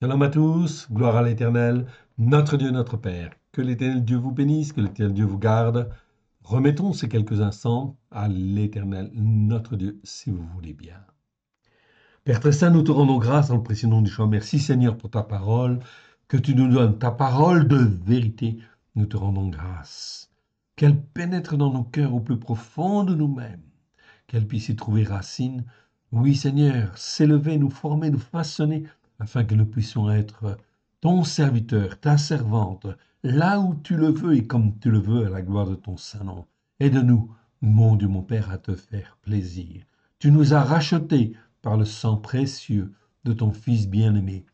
Shalom à tous, gloire à l'Éternel, notre Dieu, notre Père. Que l'Éternel Dieu vous bénisse, que l'Éternel Dieu vous garde. Remettons ces quelques instants à l'Éternel, notre Dieu, si vous voulez bien. Père très saint, nous te rendons grâce dans le précieux nom du Choix. Merci Seigneur pour ta parole, que tu nous donnes ta parole de vérité. Nous te rendons grâce. Qu'elle pénètre dans nos cœurs au plus profond de nous-mêmes, qu'elle puisse y trouver racine. Oui Seigneur, s'élever, nous former, nous façonner, afin que nous puissions être ton serviteur, ta servante, là où tu le veux et comme tu le veux, à la gloire de ton Saint-Nom. Aide-nous, mon Dieu, mon Père, à te faire plaisir. Tu nous as rachetés par le sang précieux de ton Fils bien-aimé,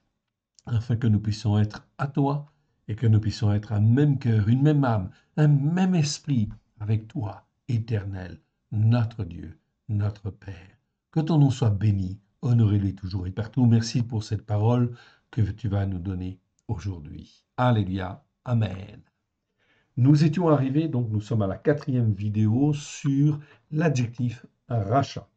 afin que nous puissions être à toi et que nous puissions être un même cœur, une même âme, un même esprit avec toi, éternel, notre Dieu, notre Père. Que ton nom soit béni, honoré-lui toujours et partout. Merci pour cette parole que tu vas nous donner aujourd'hui. Alléluia. Amen. Nous étions arrivés, donc nous sommes à la 4e vidéo sur l'adjectif rachat.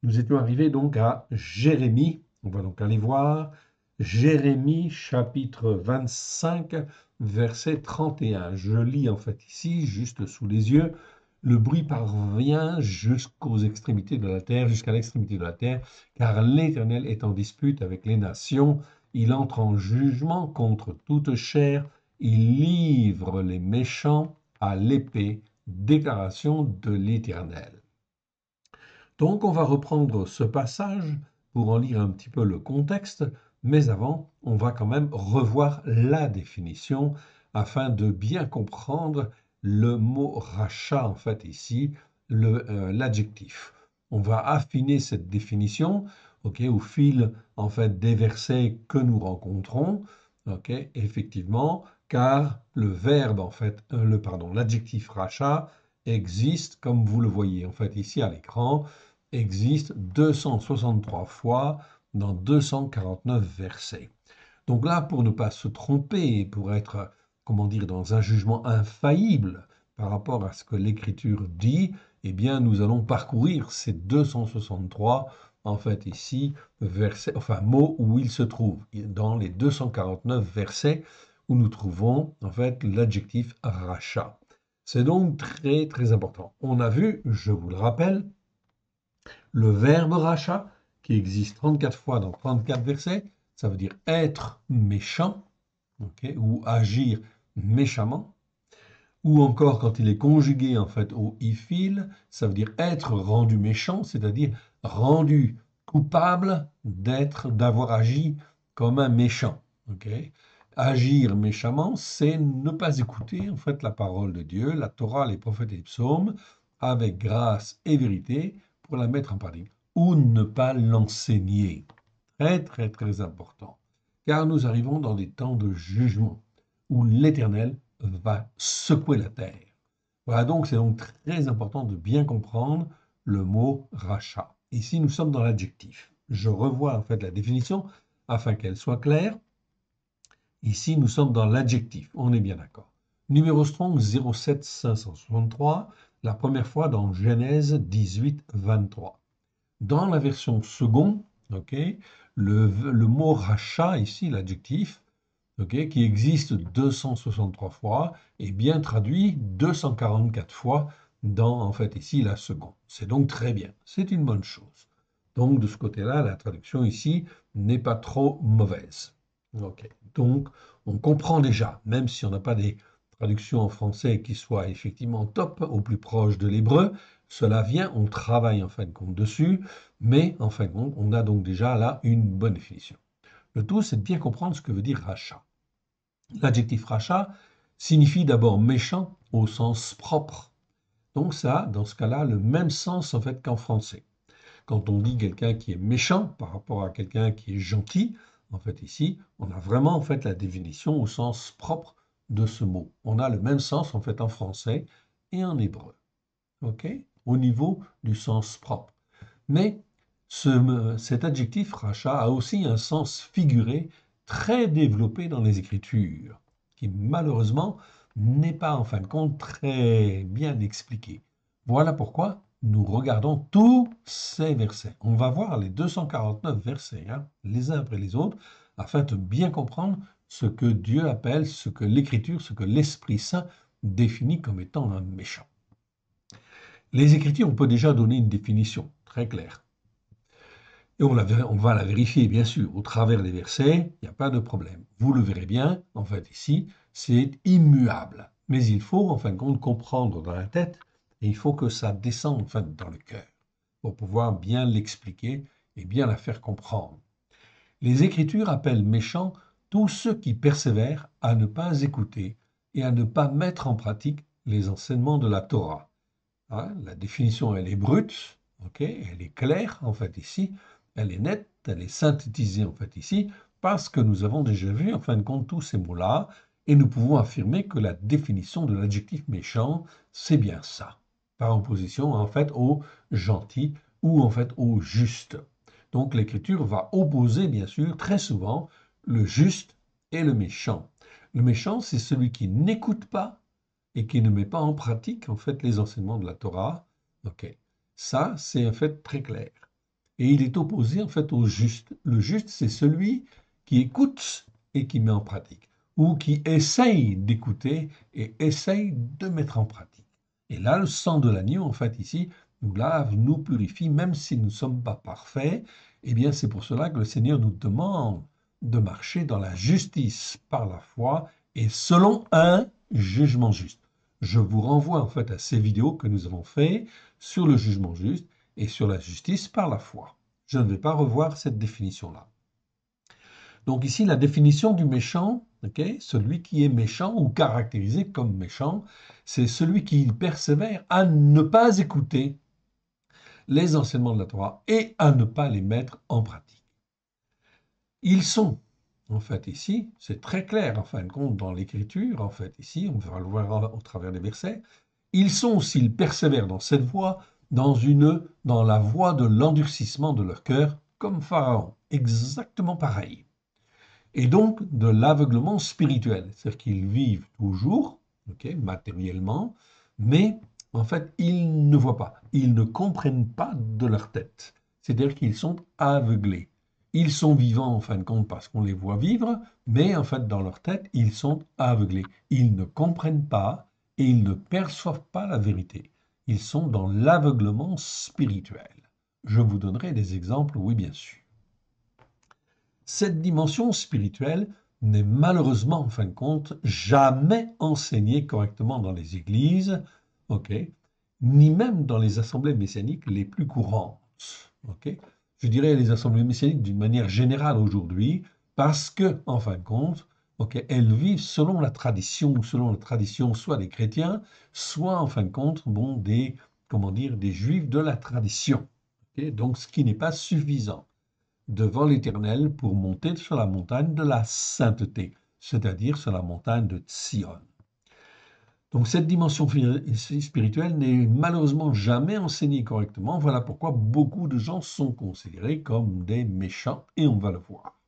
Nous étions arrivés donc à Jérémie. On va donc aller voir Jérémie chapitre 25, verset 31. Je lis en fait ici, juste sous les yeux. Le bruit parvient jusqu'aux extrémités de la terre, jusqu'à l'extrémité de la terre, car l'Éternel est en dispute avec les nations. Il entre en jugement contre toute chair. Il livre les méchants à l'épée. Déclaration de l'Éternel. Donc on va reprendre ce passage pour en lire un petit peu le contexte, mais avant, on va quand même revoir la définition afin de bien comprendre le mot rachat, en fait, ici, l'adjectif. On va affiner cette définition, au fil, en fait, des versets que nous rencontrons, effectivement, car le verbe, en fait, l'adjectif rachat existe, comme vous le voyez, en fait, ici à l'écran, existe 263 fois dans 249 versets. Donc là, pour ne pas se tromper et pour être, comment dire, dans un jugement infaillible par rapport à ce que l'Écriture dit, eh bien, nous allons parcourir ces 263, en fait, ici, versets, enfin, mots où ils se trouvent, dans les 249 versets où nous trouvons, en fait, l'adjectif rachat. C'est donc très, très important. On a vu, je vous le rappelle, le verbe rachat, qui existe 34 fois dans 34 versets, ça veut dire être méchant, ou agir méchamment. Ou encore quand il est conjugué en fait au ifil, ça veut dire être rendu méchant, c'est-à-dire rendu coupable d'avoir agi comme un méchant. Agir méchamment, c'est ne pas écouter en fait la parole de Dieu, la Torah, les prophètes et les psaumes, avec grâce et vérité pour la mettre en pratique, ou ne pas l'enseigner. Très très très important, car nous arrivons dans des temps de jugement où l'Éternel va secouer la terre. Voilà, donc c'est donc très important de bien comprendre le mot rachat. Ici, nous sommes dans l'adjectif. Je revois en fait la définition afin qu'elle soit claire. Ici, nous sommes dans l'adjectif, on est bien d'accord. Numéro Strong 07563, la première fois dans Genèse 18, 23. Dans la version second, le mot rachat, ici, l'adjectif, qui existe 263 fois, est bien traduit 244 fois dans, en fait, ici, la seconde. C'est donc très bien, c'est une bonne chose. Donc, de ce côté-là, la traduction ici n'est pas trop mauvaise. Donc, on comprend déjà, même si on n'a pas des traductions en français qui soient effectivement top, au plus proche de l'hébreu, cela vient, on travaille en fin de compte dessus, mais en fin de compte, on a donc déjà là une bonne définition. Le tout, c'est de bien comprendre ce que veut dire rachat. L'adjectif rachat signifie d'abord méchant au sens propre. Donc ça a, dans ce cas-là, le même sens en fait qu'en français. Quand on dit quelqu'un qui est méchant par rapport à quelqu'un qui est gentil, en fait ici, on a vraiment en fait la définition au sens propre de ce mot. On a le même sens en fait en français et en hébreu, au niveau du sens propre. Mais cet adjectif rachat a aussi un sens figuré très développé dans les Écritures, qui malheureusement n'est pas en fin de compte très bien expliqué. Voilà pourquoi nous regardons tous ces versets. On va voir les 249 versets, les uns après les autres, afin de bien comprendre ce que Dieu appelle, ce que l'Écriture, ce que l'Esprit Saint définit comme étant un méchant. Les Écritures, on peut déjà donner une définition très claire. Et on va la vérifier, bien sûr, au travers des versets, il n'y a pas de problème. Vous le verrez bien, en fait, ici, c'est immuable. Mais il faut, en fin de compte, comprendre dans la tête, et il faut que ça descende, en fait, dans le cœur, pour pouvoir bien l'expliquer et bien la faire comprendre. Les Écritures appellent méchants tous ceux qui persévèrent à ne pas écouter et à ne pas mettre en pratique les enseignements de la Torah. Hein, la définition, elle est brute, okay, elle est claire, en fait, ici, elle est nette, elle est synthétisée, en fait, ici, parce que nous avons déjà vu, en fin de compte, tous ces mots-là, et nous pouvons affirmer que la définition de l'adjectif méchant, c'est bien ça, par opposition, en fait, au gentil ou, en fait, au juste. Donc, l'Écriture va opposer, bien sûr, très souvent, le juste et le méchant. Le méchant, c'est celui qui n'écoute pas et qui ne met pas en pratique, en fait, les enseignements de la Torah. Ok, ça, c'est un fait très clair. Et il est opposé, en fait, au juste. Le juste, c'est celui qui écoute et qui met en pratique, ou qui essaye d'écouter et essaye de mettre en pratique. Et là, le sang de l'agneau, en fait, ici, nous lave, nous purifie, même si nous ne sommes pas parfaits. Eh bien, c'est pour cela que le Seigneur nous demande de marcher dans la justice par la foi et selon un jugement juste. Je vous renvoie en fait à ces vidéos que nous avons faites sur le jugement juste et sur la justice par la foi. Je ne vais pas revoir cette définition-là. Donc ici, la définition du méchant, okay, celui qui est méchant ou caractérisé comme méchant, c'est celui qui persévère à ne pas écouter les enseignements de la Torah et à ne pas les mettre en pratique. Ils sont, en fait, ici, c'est très clair, en fin de compte, dans l'Écriture, en fait, ici, on va le voir au travers des versets, ils sont, s'ils persévèrent dans cette voie, dans la voie de l'endurcissement de leur cœur, comme Pharaon, exactement pareil. Et donc de l'aveuglement spirituel, c'est-à-dire qu'ils vivent toujours, okay, matériellement, mais en fait, ils ne voient pas, ils ne comprennent pas de leur tête, c'est-à-dire qu'ils sont aveuglés. Ils sont vivants en fin de compte parce qu'on les voit vivre, mais en fait, dans leur tête, ils sont aveuglés. Ils ne comprennent pas et ils ne perçoivent pas la vérité. Ils sont dans l'aveuglement spirituel. Je vous donnerai des exemples, oui, bien sûr. Cette dimension spirituelle n'est malheureusement, en fin de compte, jamais enseignée correctement dans les églises, okay, ni même dans les assemblées messianiques les plus courantes. Okay. Je dirais les assemblées messianiques d'une manière générale aujourd'hui, parce que, en fin de compte, okay, elles vivent selon la tradition soit des chrétiens, soit, en fin de compte, bon, des juifs de la tradition. Okay. Donc, ce qui n'est pas suffisant devant l'Éternel pour monter sur la montagne de la sainteté, c'est-à-dire sur la montagne de Sion. Donc cette dimension spirituelle n'est malheureusement jamais enseignée correctement. Voilà pourquoi beaucoup de gens sont considérés comme des méchants, et on va le voir.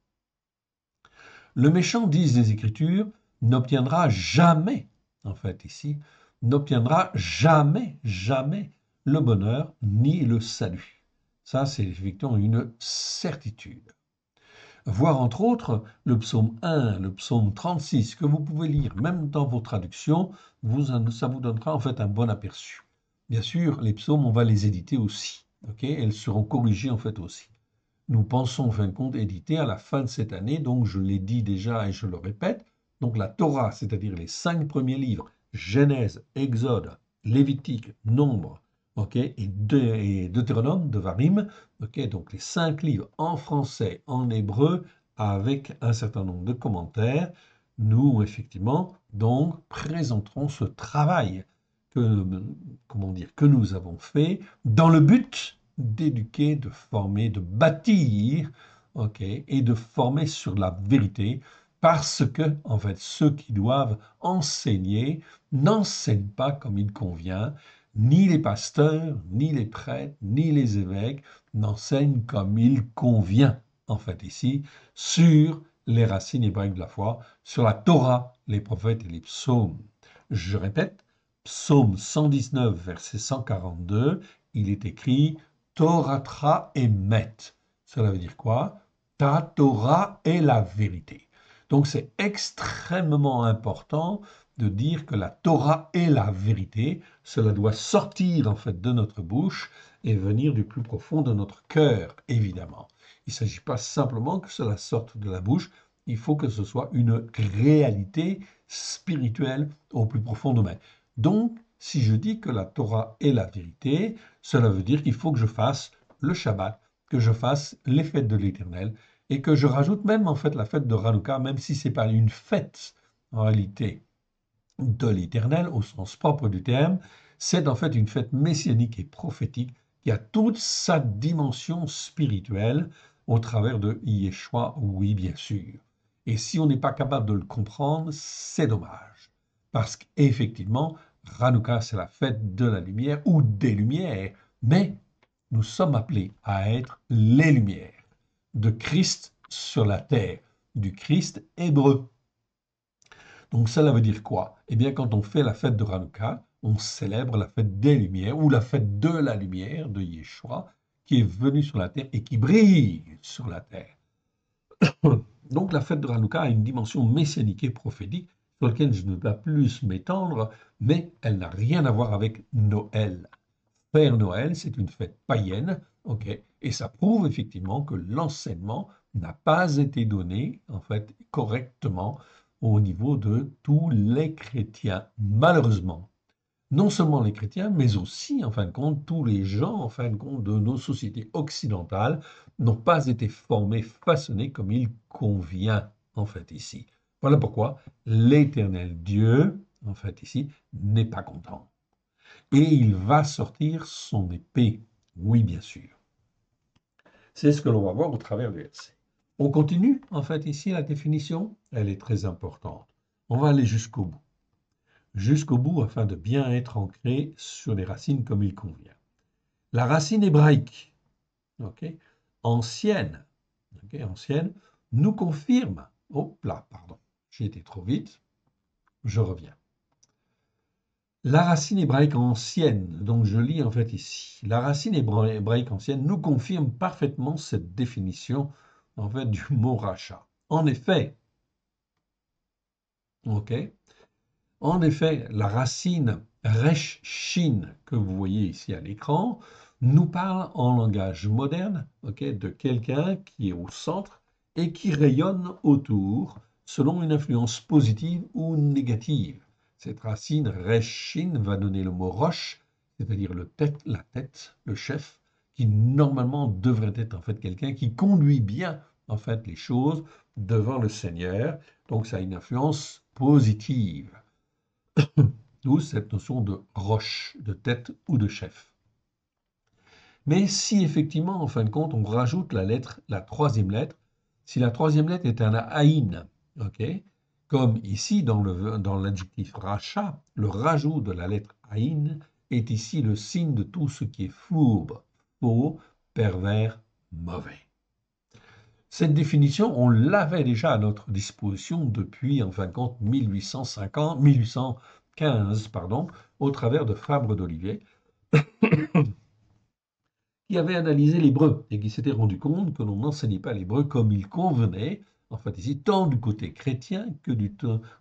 Le méchant, disent les Écritures, n'obtiendra jamais, en fait ici, n'obtiendra jamais, jamais le bonheur ni le salut. Ça, c'est effectivement une certitude. Voir entre autres le psaume 1, le psaume 36, que vous pouvez lire même dans vos traductions, ça vous donnera en fait un bon aperçu. Bien sûr, les psaumes, on va les éditer aussi. Okay, elles seront corrigées en fait aussi. Nous pensons en fin de compte éditer à la fin de cette année, donc je l'ai dit déjà et je le répète, donc la Torah, c'est-à-dire les 5 premiers livres, Genèse, Exode, Lévitique, Nombre, okay, et Deutéronome, Devarim, okay, donc les 5 livres en français, en hébreu, avec un certain nombre de commentaires, nous effectivement donc présenterons ce travail que nous avons fait dans le but d'éduquer, de former, de bâtir, okay, et de former sur la vérité, parce que, en fait, ceux qui doivent enseigner n'enseignent pas comme il convient, ni les pasteurs, ni les prêtres, ni les évêques n'enseignent comme il convient, en fait, ici, sur les racines hébraïques de la foi, sur la Torah, les prophètes et les psaumes. Je répète, psaume 119, verset 142, il est écrit Toratra emet. Cela veut dire quoi? ta Torah est la vérité. Donc c'est extrêmement important de dire que la Torah est la vérité. Cela doit sortir en fait de notre bouche et venir du plus profond de notre cœur, évidemment. Il ne s'agit pas simplement que cela sorte de la bouche, il faut que ce soit une réalité spirituelle au plus profond de nous-mêmes. Donc, si je dis que la Torah est la vérité, cela veut dire qu'il faut que je fasse le Shabbat, que je fasse les fêtes de l'Éternel, et que je rajoute même en fait la fête de Hanouka, même si ce n'est pas une fête en réalité de l'Éternel au sens propre du terme, c'est en fait une fête messianique et prophétique qui a toute sa dimension spirituelle au travers de Yeshua, oui bien sûr. Et si on n'est pas capable de le comprendre, c'est dommage. Parce qu'effectivement, Hanouka, c'est la fête de la lumière ou des lumières, mais nous sommes appelés à être les lumières de Christ sur la terre, du Christ hébreu. Donc cela veut dire quoi? Eh bien, quand on fait la fête de Hanouka, on célèbre la fête des Lumières ou la fête de la lumière de Yeshua qui est venu sur la terre et qui brille sur la terre. Donc la fête de Hanouka a une dimension messianique et prophétique sur laquelle je ne vais pas plus m'étendre, mais elle n'a rien à voir avec Noël. Père Noël, c'est une fête païenne, ok, et ça prouve effectivement que l'enseignement n'a pas été donné, en fait, correctement au niveau de tous les chrétiens, malheureusement. Non seulement les chrétiens, mais aussi, en fin de compte, tous les gens, en fin de compte, de nos sociétés occidentales n'ont pas été formés, façonnés comme il convient, en fait, ici. Voilà pourquoi l'Éternel Dieu, en fait, ici, n'est pas content et il va sortir son épée. Oui, bien sûr. C'est ce que l'on va voir au travers du verset. On continue, en fait, ici, la définition. Elle est très importante. On va aller jusqu'au bout. Jusqu'au bout afin de bien être ancré sur les racines comme il convient. La racine hébraïque, okay, ancienne, ancienne, nous confirme. Hop là, pardon, j'ai été trop vite. Je reviens. La racine hébraïque ancienne, donc je lis en fait ici, la racine hébraïque ancienne nous confirme parfaitement cette définition en fait du mot rachat. En effet, ok, en effet, la racine resh-shin que vous voyez ici à l'écran nous parle en langage moderne, ok, de quelqu'un qui est au centre et qui rayonne autour selon une influence positive ou négative. Cette racine reshin va donner le mot roche, c'est-à-dire la tête, le chef, qui normalement devrait être en fait quelqu'un qui conduit bien en fait les choses devant le Seigneur. Donc ça a une influence positive. D'où cette notion de roche, de tête ou de chef. Mais si effectivement, en fin de compte, on rajoute la lettre, la troisième lettre, si la troisième lettre est un aïn, ok, comme ici dans l'adjectif rachat, le rajout de la lettre aïn est ici le signe de tout ce qui est fourbe, faux, pervers, mauvais. Cette définition, on l'avait déjà à notre disposition depuis, en fin de compte, 1815, pardon, au travers de Fabre d'Olivet, qui avait analysé l'hébreu et qui s'était rendu compte que l'on n'enseignait pas l'hébreu comme il convenait, en fait ici, tant du côté chrétien que du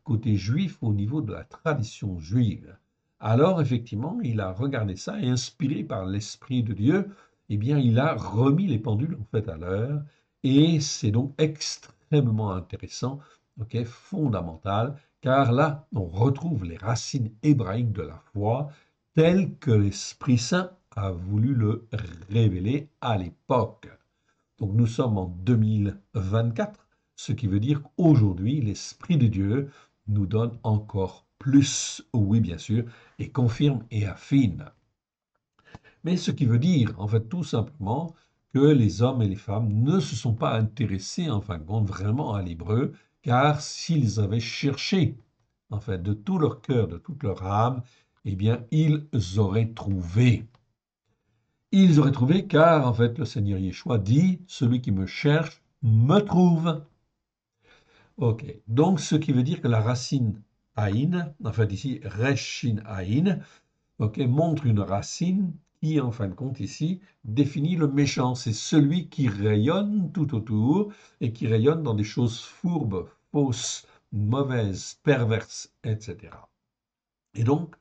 côté juif au niveau de la tradition juive. Alors, effectivement, il a regardé ça et inspiré par l'Esprit de Dieu, eh bien, il a remis les pendules en fait à l'heure et c'est donc extrêmement intéressant, ok, fondamental, car là, on retrouve les racines hébraïques de la foi telles que l'Esprit Saint a voulu le révéler à l'époque. Donc nous sommes en 2024, ce qui veut dire qu'aujourd'hui, l'Esprit de Dieu nous donne encore plus, oui bien sûr, et confirme et affine. Mais ce qui veut dire, en fait, tout simplement, que les hommes et les femmes ne se sont pas intéressés, en fin de compte, vraiment à l'hébreu, car s'ils avaient cherché, en fait, de tout leur cœur, de toute leur âme, eh bien, ils auraient trouvé. Ils auraient trouvé, car en fait le Seigneur Yeshua dit, celui qui me cherche me trouve. Ok, donc ce qui veut dire que la racine Aïn, en fait ici Reshin Aïn, ok, montre une racine qui, en fin de compte, ici, définit le méchant. C'est celui qui rayonne tout autour et qui rayonne dans des choses fourbes, fausses, mauvaises, perverses, etc. Et donc,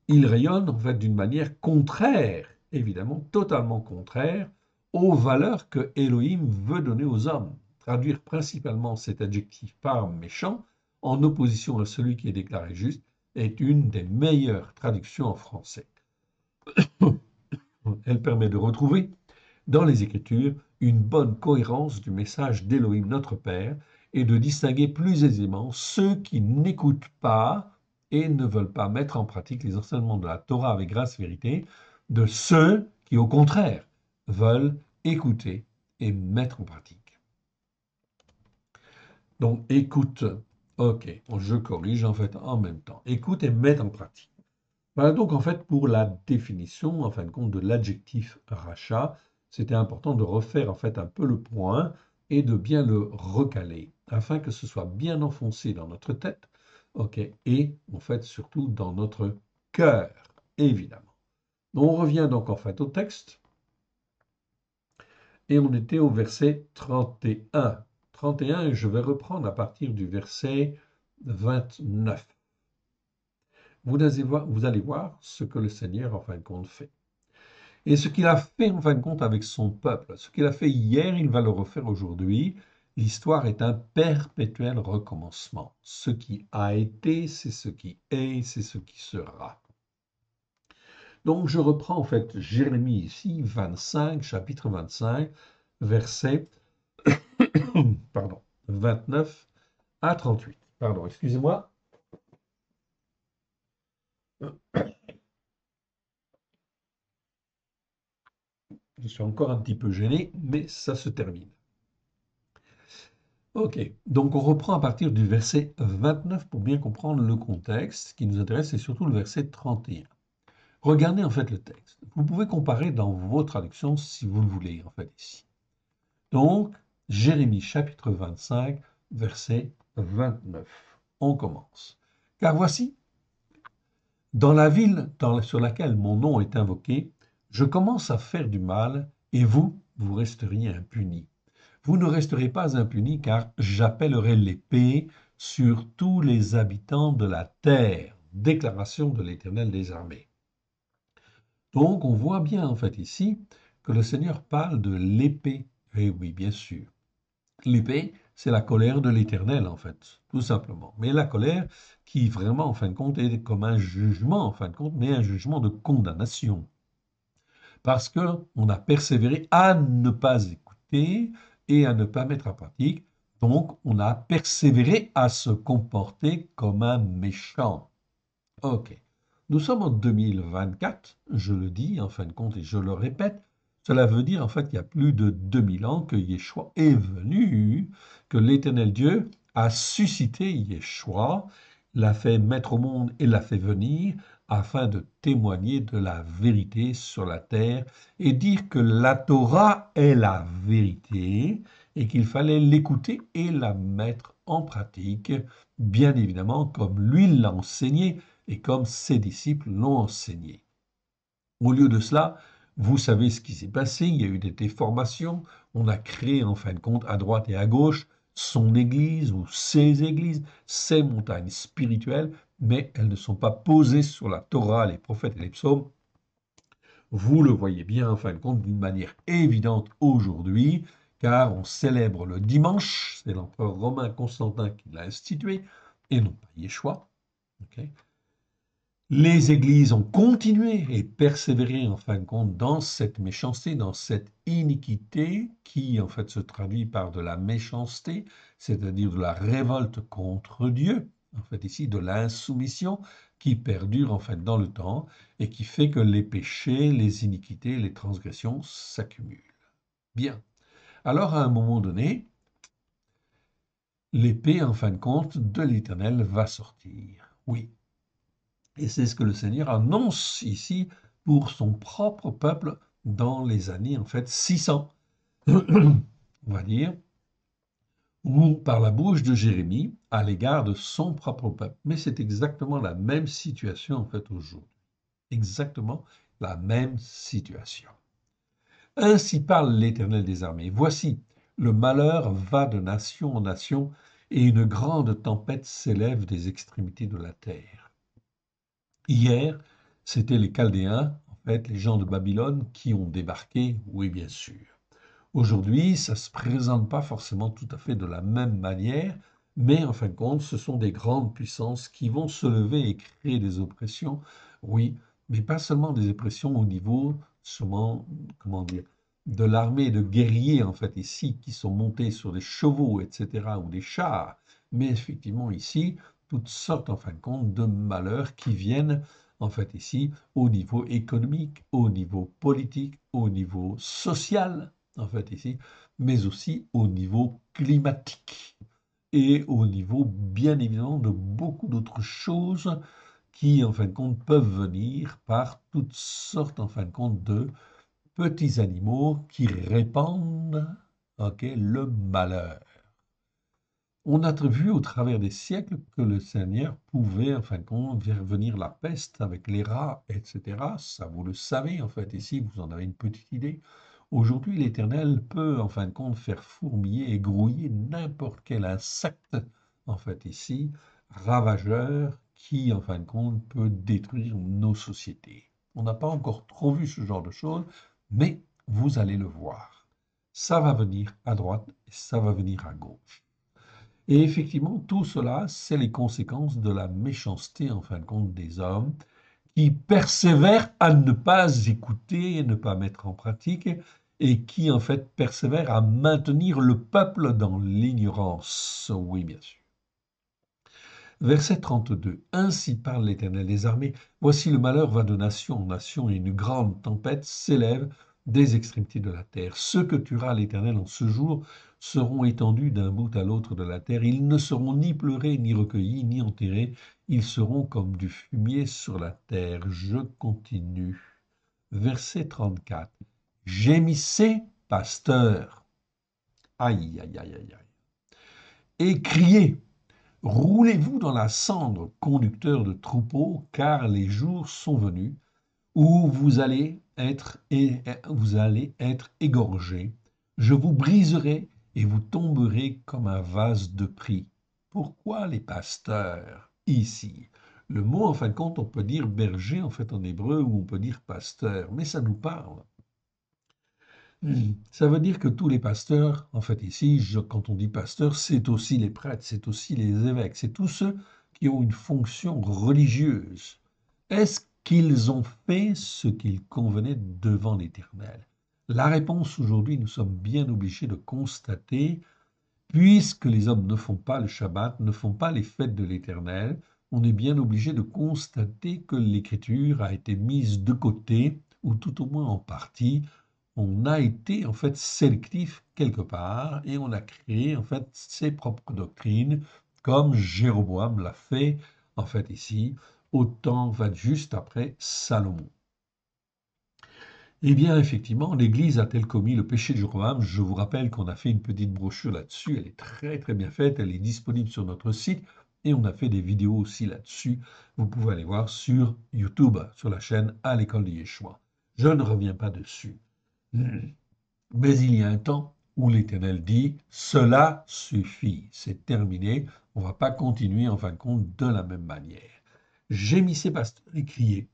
il rayonne en fait d'une manière contraire, évidemment, totalement contraire aux valeurs que Elohim veut donner aux hommes. Traduire principalement cet adjectif par méchant, en opposition à celui qui est déclaré juste, est une des meilleures traductions en français. Elle permet de retrouver dans les Écritures une bonne cohérence du message d'Élohim notre Père et de distinguer plus aisément ceux qui n'écoutent pas et ne veulent pas mettre en pratique les enseignements de la Torah avec grâce et vérité de ceux qui, au contraire, veulent écouter et mettre en pratique. Donc, écoute, ok, je corrige en fait en même temps. Écoute et mettre en pratique. Voilà donc en fait pour la définition, en fin de compte, de l'adjectif rachat, c'était important de refaire en fait un peu le point et de bien le recaler afin que ce soit bien enfoncé dans notre tête, ok, et en fait surtout dans notre cœur, évidemment. On revient donc en fait au texte et on était au verset 31. 31 et je vais reprendre à partir du verset 29. Vous allez voir ce que le Seigneur en fin de compte fait. Et ce qu'il a fait en fin de compte avec son peuple, ce qu'il a fait hier, il va le refaire aujourd'hui. L'histoire est un perpétuel recommencement. Ce qui a été, c'est ce qui est, c'est ce qui sera. Donc je reprends en fait Jérémie ici, 25, chapitre 25, verset pardon, 29 à 38. Pardon, excusez-moi. Je suis encore un petit peu gêné, mais ça se termine. Ok, donc on reprend à partir du verset 29 pour bien comprendre le contexte. Ce qui nous intéresse, c'est surtout le verset 31. Regardez en fait le texte. Vous pouvez comparer dans vos traductions si vous le voulez, en fait, ici. Donc, Jérémie chapitre 25, verset 29. On commence. Car voici, dans la ville sur laquelle mon nom est invoqué, je commence à faire du mal, et vous, vous resteriez impunis. Vous ne resterez pas impunis, car j'appellerai l'épée sur tous les habitants de la terre. Déclaration de l'Éternel des armées. Donc, on voit bien en fait ici que le Seigneur parle de l'épée. Et oui, bien sûr. L'épée, c'est la colère de l'Éternel, en fait, tout simplement. Mais la colère qui vraiment, en fin de compte, est comme un jugement, en fin de compte, mais un jugement de condamnation. Parce qu'on a persévéré à ne pas écouter et à ne pas mettre en pratique. Donc, on a persévéré à se comporter comme un méchant. Ok. Nous sommes en 2024, je le dis en fin de compte et je le répète, cela veut dire en fait qu'il y a plus de 2000 ans que Yeshua est venu, que l'Éternel Dieu a suscité Yeshua, l'a fait mettre au monde et l'a fait venir afin de témoigner de la vérité sur la terre et dire que la Torah est la vérité et qu'il fallait l'écouter et la mettre en pratique, bien évidemment comme lui l'a enseigné et comme ses disciples l'ont enseigné. Au lieu de cela, vous savez ce qui s'est passé, il y a eu des déformations, on a créé en fin de compte à droite et à gauche son église ou ses églises, ses montagnes spirituelles, mais elles ne sont pas posées sur la Torah, les prophètes et les psaumes. Vous le voyez bien en fin de compte d'une manière évidente aujourd'hui, car on célèbre le dimanche, c'est l'empereur romain Constantin qui l'a institué, et non pas Yeshua. Okay. Les églises ont continué et persévéré en fin de compte dans cette méchanceté, dans cette iniquité qui en fait se traduit par de la méchanceté, c'est-à-dire de la révolte contre Dieu, en fait ici de l'insoumission qui perdure en fait dans le temps et qui fait que les péchés, les iniquités, les transgressions s'accumulent. Bien. Alors à un moment donné, l'épée en fin de compte de l'Éternel va sortir. Oui. Et c'est ce que le Seigneur annonce ici pour son propre peuple dans les années, en fait, 600, on va dire, ou par la bouche de Jérémie à l'égard de son propre peuple. Mais c'est exactement la même situation, en fait, aujourd'hui. Exactement la même situation. Ainsi parle l'Éternel des armées. Voici, le malheur va de nation en nation, et une grande tempête s'élève des extrémités de la terre. Hier, c'était les Chaldéens, en fait, les gens de Babylone, qui ont débarqué, oui, bien sûr. Aujourd'hui, ça ne se présente pas forcément tout à fait de la même manière, mais en fin de compte, ce sont des grandes puissances qui vont se lever et créer des oppressions, oui, mais pas seulement des oppressions au niveau, seulement, comment dire, de l'armée de guerriers, en fait, ici, qui sont montés sur des chevaux, etc., ou des chars, mais effectivement, ici, toutes sortes, en fin de compte, de malheurs qui viennent, en fait, ici, au niveau économique, au niveau politique, au niveau social, en fait, ici, mais aussi au niveau climatique et au niveau, bien évidemment, de beaucoup d'autres choses qui, en fin de compte, peuvent venir par toutes sortes, en fin de compte, de petits animaux qui répandent, ok, le malheur. On a vu au travers des siècles que le Seigneur pouvait, en fin de compte, faire venir la peste avec les rats, etc. Ça, vous le savez, en fait, ici, vous en avez une petite idée. Aujourd'hui, l'Éternel peut, en fin de compte, faire fourmiller et grouiller n'importe quel insecte, en fait, ici, ravageur, qui, en fin de compte, peut détruire nos sociétés. On n'a pas encore trop vu ce genre de choses, mais vous allez le voir. Ça va venir à droite et ça va venir à gauche. Et effectivement, tout cela, c'est les conséquences de la méchanceté, en fin de compte, des hommes qui persévèrent à ne pas écouter et ne pas mettre en pratique, et qui, en fait, persévèrent à maintenir le peuple dans l'ignorance. Oui, bien sûr. Verset 32. Ainsi parle l'Éternel des armées. Voici le malheur va de nation en nation, et une grande tempête s'élève des extrémités de la terre. Ceux que tuera l'Éternel en ce jour seront étendus d'un bout à l'autre de la terre. Ils ne seront ni pleurés, ni recueillis, ni enterrés. Ils seront comme du fumier sur la terre. Je continue. Verset 34. Gémissez, pasteurs. Aïe, aïe, aïe, aïe, aïe. Et criez. Roulez-vous dans la cendre, conducteurs de troupeaux, car les jours sont venus où vous allez être égorgés. Je vous briserai et vous tomberez comme un vase de prix. Pourquoi les pasteurs ici? Le mot, en fin de compte, on peut dire berger en fait en hébreu ou on peut dire pasteur, mais ça nous parle. Ça veut dire que tous les pasteurs, en fait ici, quand on dit pasteur, c'est aussi les prêtres, c'est aussi les évêques, c'est tous ceux qui ont une fonction religieuse. Est-ce qu'ils ont fait ce qu'il convenait devant l'Éternel? La réponse aujourd'hui, nous sommes bien obligés de constater, puisque les hommes ne font pas le Shabbat, ne font pas les fêtes de l'Éternel, on est bien obligé de constater que l'Écriture a été mise de côté, ou tout au moins en partie. On a été en fait sélectif quelque part et on a créé en fait ses propres doctrines, comme Jéroboam l'a fait en fait ici, au temps juste après Salomon. Eh bien, effectivement, l'Église a-t-elle commis le péché de Jéroboam? Je vous rappelle qu'on a fait une petite brochure là-dessus, elle est très très bien faite, elle est disponible sur notre site et on a fait des vidéos aussi là-dessus. Vous pouvez aller voir sur YouTube, sur la chaîne À l'école de Yeshua. Je ne reviens pas dessus. Mais il y a un temps où l'Éternel dit, cela suffit, c'est terminé, on ne va pas continuer en fin de compte de la même manière. Gémissez, pasteurs, et criez.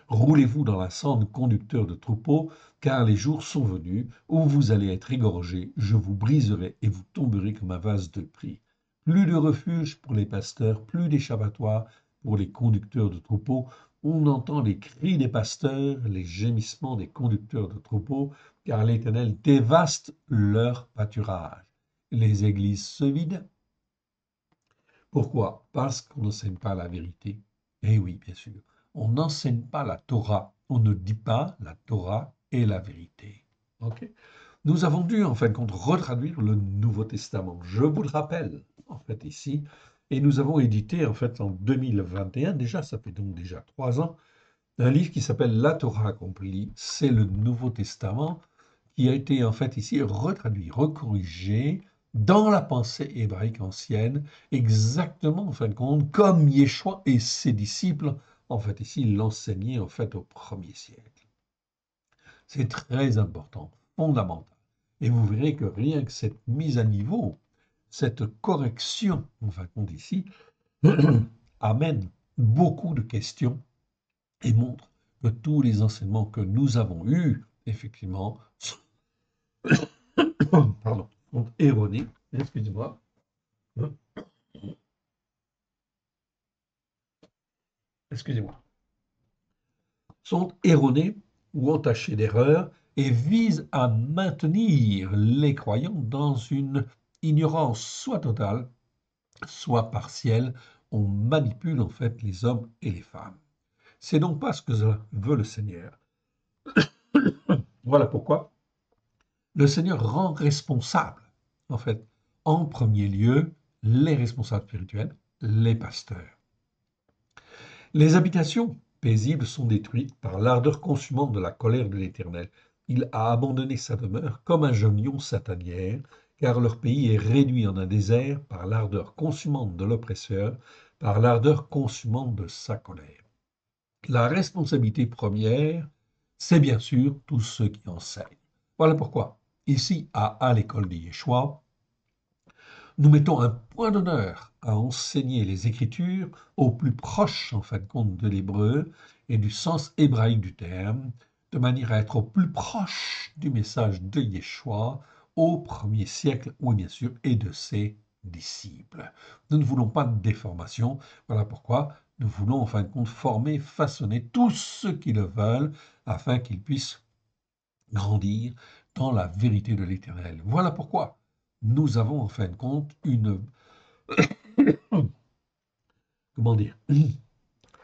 Roulez-vous dans la cendre, conducteurs de troupeaux, car les jours sont venus où vous allez être égorgés, je vous briserai et vous tomberez comme un vase de prix. Plus de refuge pour les pasteurs, plus d'échappatoires pour les conducteurs de troupeaux. On entend les cris des pasteurs, les gémissements des conducteurs de troupeaux, car l'Éternel dévaste leur pâturage. Les églises se vident. Pourquoi? Parce qu'on n'enseigne pas la vérité. Eh oui, bien sûr. On n'enseigne pas la Torah. On ne dit pas la Torah est la vérité. Okay? Nous avons dû, en fin de compte, retraduire le Nouveau Testament. Je vous le rappelle, en fait, ici. Et nous avons édité, en fait, en 2021, déjà, ça fait donc déjà 3 ans, un livre qui s'appelle La Torah accomplie. C'est le Nouveau Testament qui a été, en fait, ici, retraduit, recorrigé dans la pensée hébraïque ancienne, exactement, en fin de compte, comme Yeshua et ses disciples en fait, ici, l'enseigner, en fait, au 1er siècle. C'est très important, fondamental. Et vous verrez que rien que cette mise à niveau, cette correction, en fin de compte, ici, amène beaucoup de questions et montre que tous les enseignements que nous avons eus, effectivement, pardon, sont erronés. Excusez-moi. Excusez-moi. Sont erronés ou entachés d'erreurs et visent à maintenir les croyants dans une ignorance soit totale, soit partielle. On manipule en fait les hommes et les femmes. C'est donc pas ce que veut le Seigneur. Voilà pourquoi le Seigneur rend responsable, en fait, en premier lieu, les responsables spirituels, les pasteurs. Les habitations paisibles sont détruites par l'ardeur consumante de la colère de l'Éternel. Il a abandonné sa demeure comme un jeune lion sa tanière, car leur pays est réduit en un désert par l'ardeur consumante de l'oppresseur, par l'ardeur consumante de sa colère. La responsabilité première, c'est bien sûr tous ceux qui enseignent. Voilà pourquoi, ici, à l'école de Yeshua, nous mettons un point d'honneur à enseigner les Écritures au plus proche, en fin de compte, de l'hébreu et du sens hébraïque du terme, de manière à être au plus proche du message de Yeshua au 1er siècle, oui bien sûr, et de ses disciples. Nous ne voulons pas de déformation, voilà pourquoi nous voulons en fin de compte former, façonner tous ceux qui le veulent afin qu'ils puissent grandir dans la vérité de l'Éternel. Voilà pourquoi nous avons en fin de compte comment dire,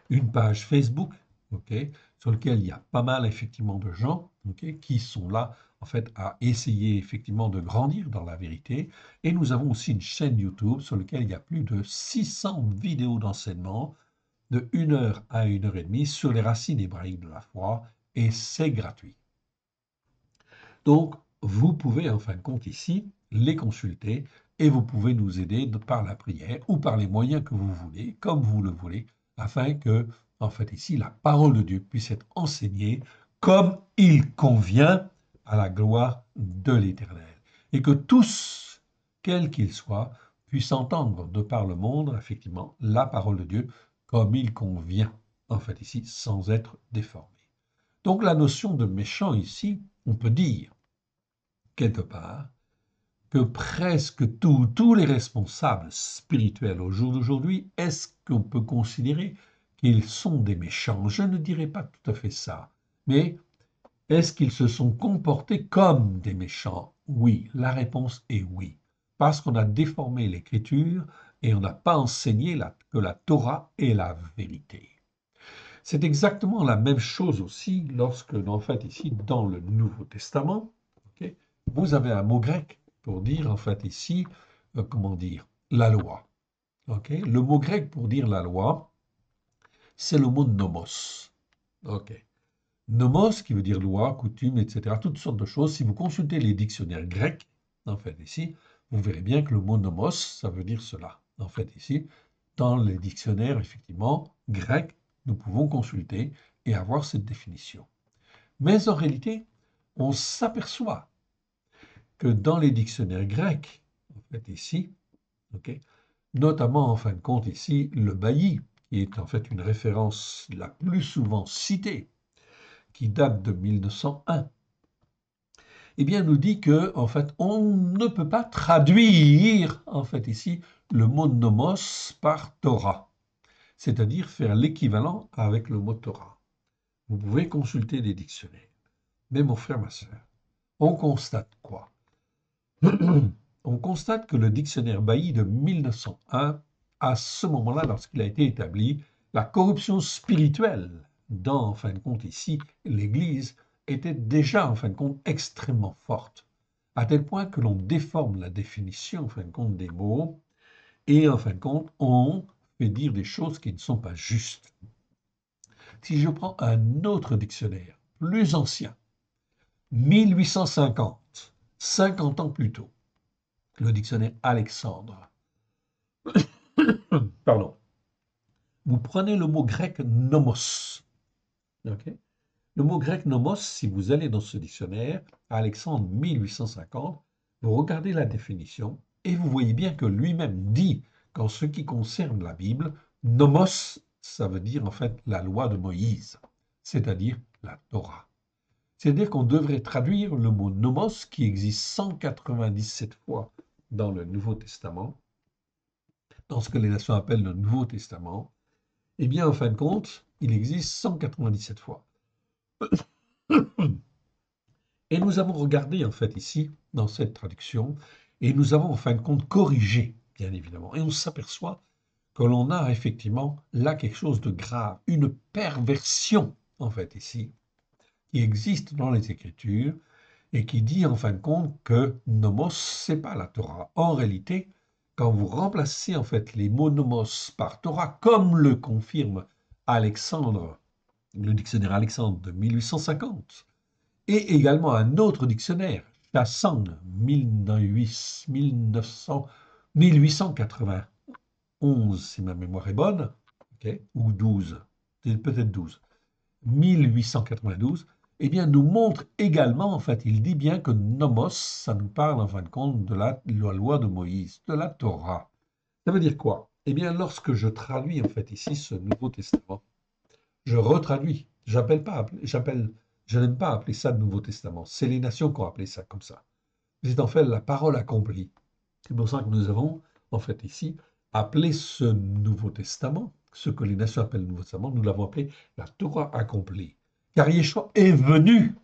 une page Facebook, okay, sur laquelle il y a pas mal effectivement de gens, okay, qui sont là en fait à essayer effectivement de grandir dans la vérité. Et nous avons aussi une chaîne YouTube sur laquelle il y a plus de 600 vidéos d'enseignement de 1 heure à 1 heure et demie sur les racines hébraïques de la foi, et c'est gratuit. Donc, vous pouvez en fin de compte ici les consulter et vous pouvez nous aider par la prière ou par les moyens que vous voulez, comme vous le voulez, afin que, en fait, ici, la parole de Dieu puisse être enseignée comme il convient à la gloire de l'Éternel. Et que tous, quels qu'ils soient, puissent entendre de par le monde, effectivement, la parole de Dieu comme il convient, en fait, ici, sans être déformé. Donc, la notion de méchant ici, on peut dire, quelque part, que presque tous les responsables spirituels au jour d'aujourd'hui, est-ce qu'on peut considérer qu'ils sont des méchants? Je ne dirais pas tout à fait ça, mais est-ce qu'ils se sont comportés comme des méchants? Oui, la réponse est oui, parce qu'on a déformé l'écriture et on n'a pas enseigné que la Torah est la vérité. C'est exactement la même chose aussi lorsque, en fait, ici, dans le Nouveau Testament, okay, vous avez un mot grec pour dire, en fait, ici, comment dire, la loi. Okay? Le mot grec pour dire la loi, c'est le mot nomos. Okay. Nomos, qui veut dire loi, coutume, etc., toutes sortes de choses. Si vous consultez les dictionnaires grecs, en fait, ici, vous verrez bien que le mot nomos, ça veut dire cela. En fait, ici, dans les dictionnaires, effectivement, grecs, nous pouvons consulter et avoir cette définition. Mais en réalité, on s'aperçoit que dans les dictionnaires grecs, en fait ici, okay, notamment en fin de compte ici, le bailli, qui est en fait une référence la plus souvent citée, qui date de 1901, eh bien, nous dit que en fait, on ne peut pas traduire en fait ici le mot nomos par Torah, c'est-à-dire faire l'équivalent avec le mot Torah. Vous pouvez consulter les dictionnaires. Mais mon frère, ma soeur, on constate quoi? On constate que le dictionnaire Bailly de 1901, à ce moment-là, lorsqu'il a été établi, la corruption spirituelle dans, en fin de compte ici, l'Église, était déjà, en fin de compte, extrêmement forte, à tel point que l'on déforme la définition, en fin de compte, des mots, et en fin de compte, on fait dire des choses qui ne sont pas justes. Si je prends un autre dictionnaire, plus ancien, 1850, 50 ans plus tôt, le dictionnaire Alexandre, pardon, vous vous prenez le mot grec nomos. Ok. Le mot grec nomos, si vous allez dans ce dictionnaire, Alexandre 1850, vous regardez la définition et vous voyez bien que lui-même dit qu'en ce qui concerne la Bible, nomos, ça veut dire en fait la loi de Moïse, c'est-à-dire la Torah. C'est-à-dire qu'on devrait traduire le mot nomos qui existe 197 fois dans le Nouveau Testament, dans ce que les nations appellent le Nouveau Testament. Eh bien, en fin de compte, il existe 197 fois. Et nous avons regardé en fait ici, dans cette traduction, et nous avons en fin de compte corrigé, bien évidemment. Et on s'aperçoit que l'on a effectivement là quelque chose de grave, une perversion en fait ici, qui existe dans les Écritures et qui dit en fin de compte que nomos, c'est pas la Torah. En réalité, quand vous remplacez en fait les mots nomos par Torah, comme le confirme Alexandre, le dictionnaire Alexandre de 1850, et également un autre dictionnaire, Chassan, 1891, si ma mémoire est bonne, okay, ou 12, peut-être 12, 1892, eh bien, nous montre également, en fait, il dit bien que nomos, ça nous parle, en fin de compte, de la loi de Moïse, de la Torah. Ça veut dire quoi? Eh bien, lorsque je traduis, en fait, ici, ce Nouveau Testament, je retraduis. Je n'aime pas appeler ça le Nouveau Testament. C'est les nations qui ont appelé ça comme ça. C'est en fait la parole accomplie. C'est pour ça que nous avons, en fait, ici, appelé ce Nouveau Testament, ce que les nations appellent le Nouveau Testament, nous l'avons appelé la Torah accomplie. Car Yeshua est venu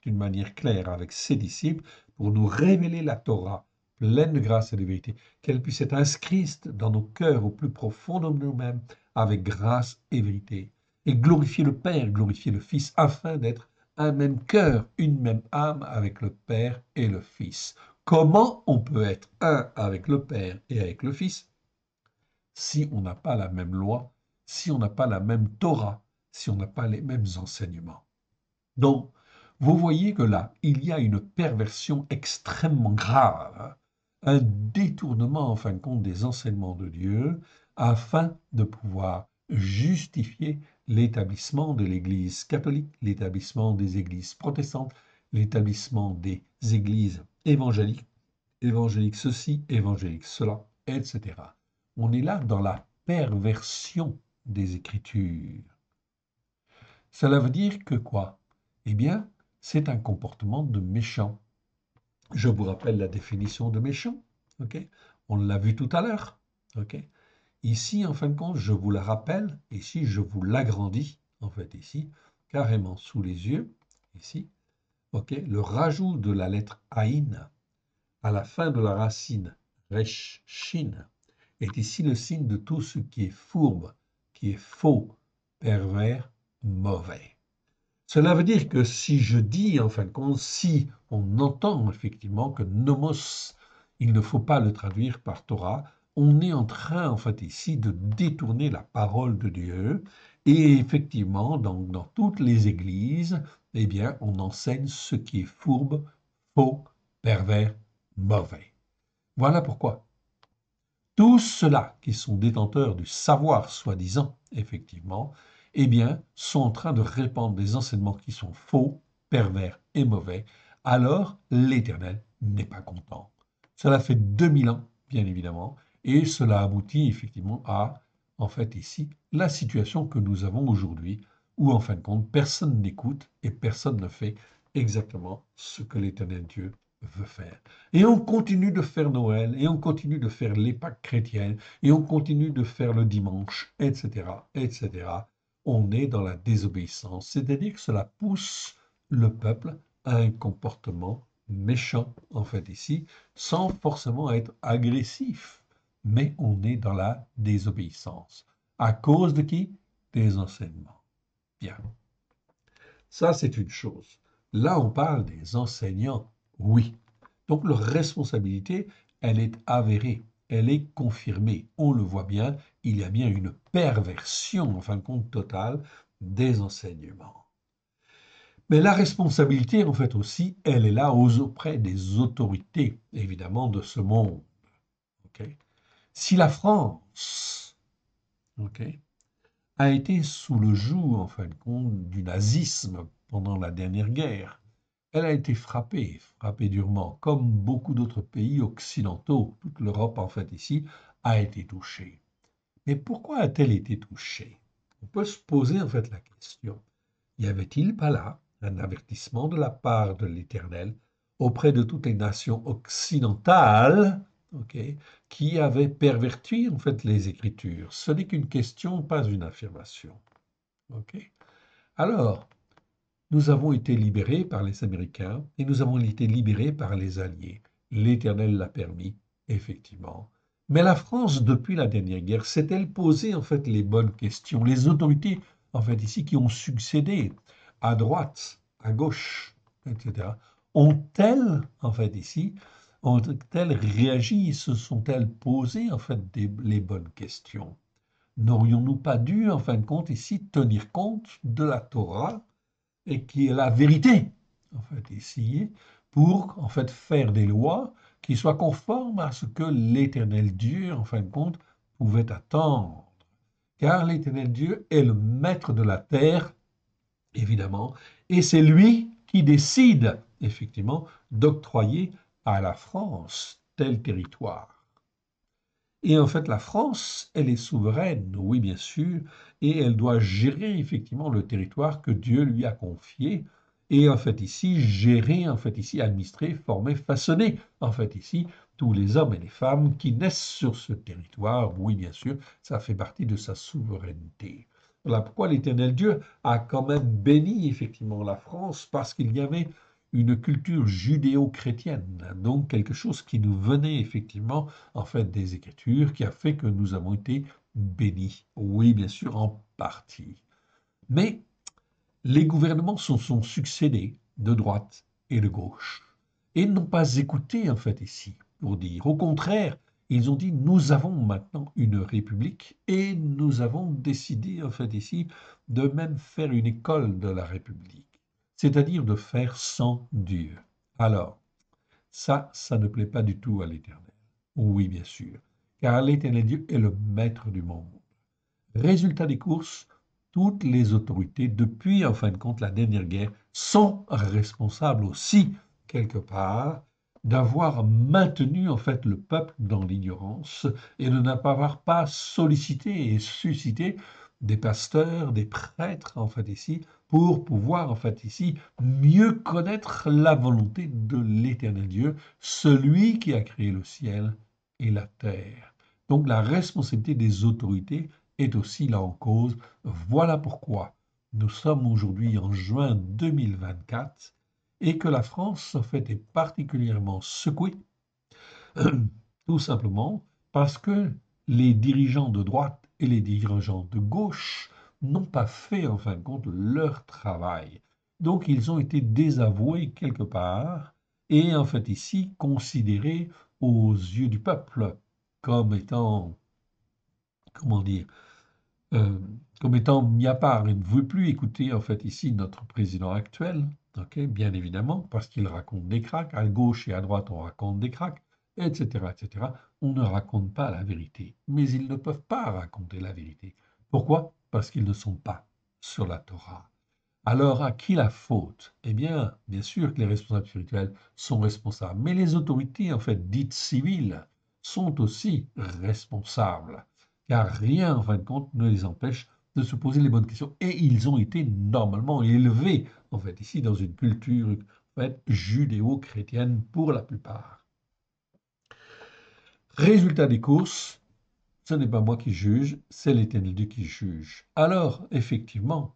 d'une manière claire avec ses disciples pour nous révéler la Torah, pleine de grâce et de vérité, qu'elle puisse être inscrite dans nos cœurs au plus profond de nous-mêmes, avec grâce et vérité, et glorifier le Père, glorifier le Fils, afin d'être un même cœur, une même âme avec le Père et le Fils. Comment on peut être un avec le Père et avec le Fils si on n'a pas la même loi, si on n'a pas la même Torah, si on n'a pas les mêmes enseignements? Donc, vous voyez que là, il y a une perversion extrêmement grave, hein, un détournement en fin de compte des enseignements de Dieu afin de pouvoir justifier l'établissement de l'Église catholique, l'établissement des églises protestantes, l'établissement des églises évangéliques, évangélique ceci, évangélique cela, etc. On est là dans la perversion des Écritures. Cela veut dire que quoi? Eh bien, c'est un comportement de méchant. Je vous rappelle la définition de méchant. Okay? On l'a vu tout à l'heure. Okay? Ici, en fin de compte, je vous la rappelle. Ici, je vous l'agrandis. En fait, ici, carrément sous les yeux. Ici. Okay? Le rajout de la lettre Aïn à la fin de la racine Resh, Shin, est ici le signe de tout ce qui est fourbe, qui est faux, pervers, mauvais. Cela veut dire que si je dis, en fin de compte, si on entend effectivement que nomos, il ne faut pas le traduire par Torah, on est en train, en fait, ici, de détourner la parole de Dieu. Et effectivement, dans toutes les églises, eh bien, on enseigne ce qui est fourbe, faux, pervers, mauvais. Voilà pourquoi tous ceux-là qui sont détenteurs du savoir, soi-disant, effectivement, eh bien, sont en train de répandre des enseignements qui sont faux, pervers et mauvais. Alors, l'Éternel n'est pas content. Cela fait 2000 ans, bien évidemment, et cela aboutit effectivement à, en fait, ici, la situation que nous avons aujourd'hui, où, en fin de compte, personne n'écoute et personne ne fait exactement ce que l'Éternel Dieu veut faire. Et on continue de faire Noël, et on continue de faire les Pâques chrétiennes, et on continue de faire le dimanche, etc., etc. On est dans la désobéissance, c'est-à-dire que cela pousse le peuple à un comportement méchant, en fait, ici, sans forcément être agressif. Mais on est dans la désobéissance. À cause de qui? Des enseignements. Bien. Ça, c'est une chose. Là, on parle des enseignants, oui. Donc, leur responsabilité, elle est avérée, elle est confirmée. On le voit bien, il y a bien une perversion, en fin de compte, totale des enseignements. Mais la responsabilité, en fait aussi, elle est là auprès des autorités, évidemment, de ce monde. Okay? Si la France, okay, a été sous le joug, en fin de compte, du nazisme pendant la dernière guerre. Elle a été frappée durement, comme beaucoup d'autres pays occidentaux. Toute l'Europe, en fait, ici, a été touchée. Mais pourquoi a-t-elle été touchée? On peut se poser, en fait, la question. Y avait-il pas là un avertissement de la part de l'Éternel auprès de toutes les nations occidentales, ok, qui avaient perverti en fait les Écritures? Ce n'est qu'une question, pas une affirmation. Ok. Alors, nous avons été libérés par les Américains et nous avons été libérés par les Alliés. L'Éternel l'a permis, effectivement. Mais la France, depuis la dernière guerre, s'est-elle posé en fait les bonnes questions? Les autorités, en fait, ici, qui ont succédé à droite, à gauche, etc., ont-elles, en fait, ici, ont-elles réagi, se sont-elles posées, en fait, les bonnes questions? N'aurions-nous pas dû, en fin de compte, ici, tenir compte de la Torah et qui est la vérité, en fait, ici, pour, en fait, faire des lois qui soient conformes à ce que l'Éternel Dieu, en fin de compte, pouvait attendre. Car l'Éternel Dieu est le maître de la terre, évidemment, et c'est lui qui décide, effectivement, d'octroyer à la France tel territoire. Et en fait, la France, elle est souveraine, oui, bien sûr, et elle doit gérer effectivement le territoire que Dieu lui a confié. Et en fait, ici, gérer, en fait, ici, administrer, former, façonner, en fait, ici, tous les hommes et les femmes qui naissent sur ce territoire. Oui, bien sûr, ça fait partie de sa souveraineté. Voilà pourquoi l'Éternel Dieu a quand même béni effectivement la France, parce qu'il y avait une culture judéo-chrétienne, donc quelque chose qui nous venait effectivement en fait des Écritures, qui a fait que nous avons été bénis. Oui, bien sûr, en partie. Mais les gouvernements se sont succédés de droite et de gauche et n'ont pas écouté en fait ici pour dire. Au contraire, ils ont dit nous avons maintenant une république et nous avons décidé en fait ici de même faire une école de la république, c'est-à-dire de faire sans Dieu. Alors, ça ne plaît pas du tout à l'Éternel. Oui, bien sûr, car l'Éternel Dieu est le maître du monde. Résultat des courses, toutes les autorités, depuis en fin de compte la dernière guerre, sont responsables aussi, quelque part, d'avoir maintenu en fait le peuple dans l'ignorance et de n'avoir pas sollicité et suscité des pasteurs, des prêtres, en fait ici, pour pouvoir en fait ici mieux connaître la volonté de l'Éternel Dieu, celui qui a créé le ciel et la terre. Donc la responsabilité des autorités est aussi là en cause. Voilà pourquoi nous sommes aujourd'hui en juin 2024 et que la France en fait est particulièrement secouée, tout simplement parce que les dirigeants de droite et les dirigeants de gauche n'ont pas fait en fin de compte leur travail. Donc ils ont été désavoués quelque part et en fait ici considérés aux yeux du peuple comme étant, comment dire, euh, comme étant mis à part. Il ne veut plus écouter en fait ici notre président actuel, ok, bien évidemment, parce qu'il raconte des cracks. À gauche et à droite, on raconte des cracks, etc., etc. On ne raconte pas la vérité, mais ils ne peuvent pas raconter la vérité. Pourquoi? Parce qu'ils ne sont pas sur la Torah. Alors, à qui la faute? Eh bien sûr que les responsables spirituels sont responsables, mais les autorités, en fait, dites civiles, sont aussi responsables, car rien, en fin de compte, ne les empêche de se poser les bonnes questions. Et ils ont été normalement élevés, en fait, ici, dans une culture, en fait, judéo-chrétienne pour la plupart. Résultat des courses, ce n'est pas moi qui juge, c'est l'Éternel Dieu qui juge. Alors, effectivement,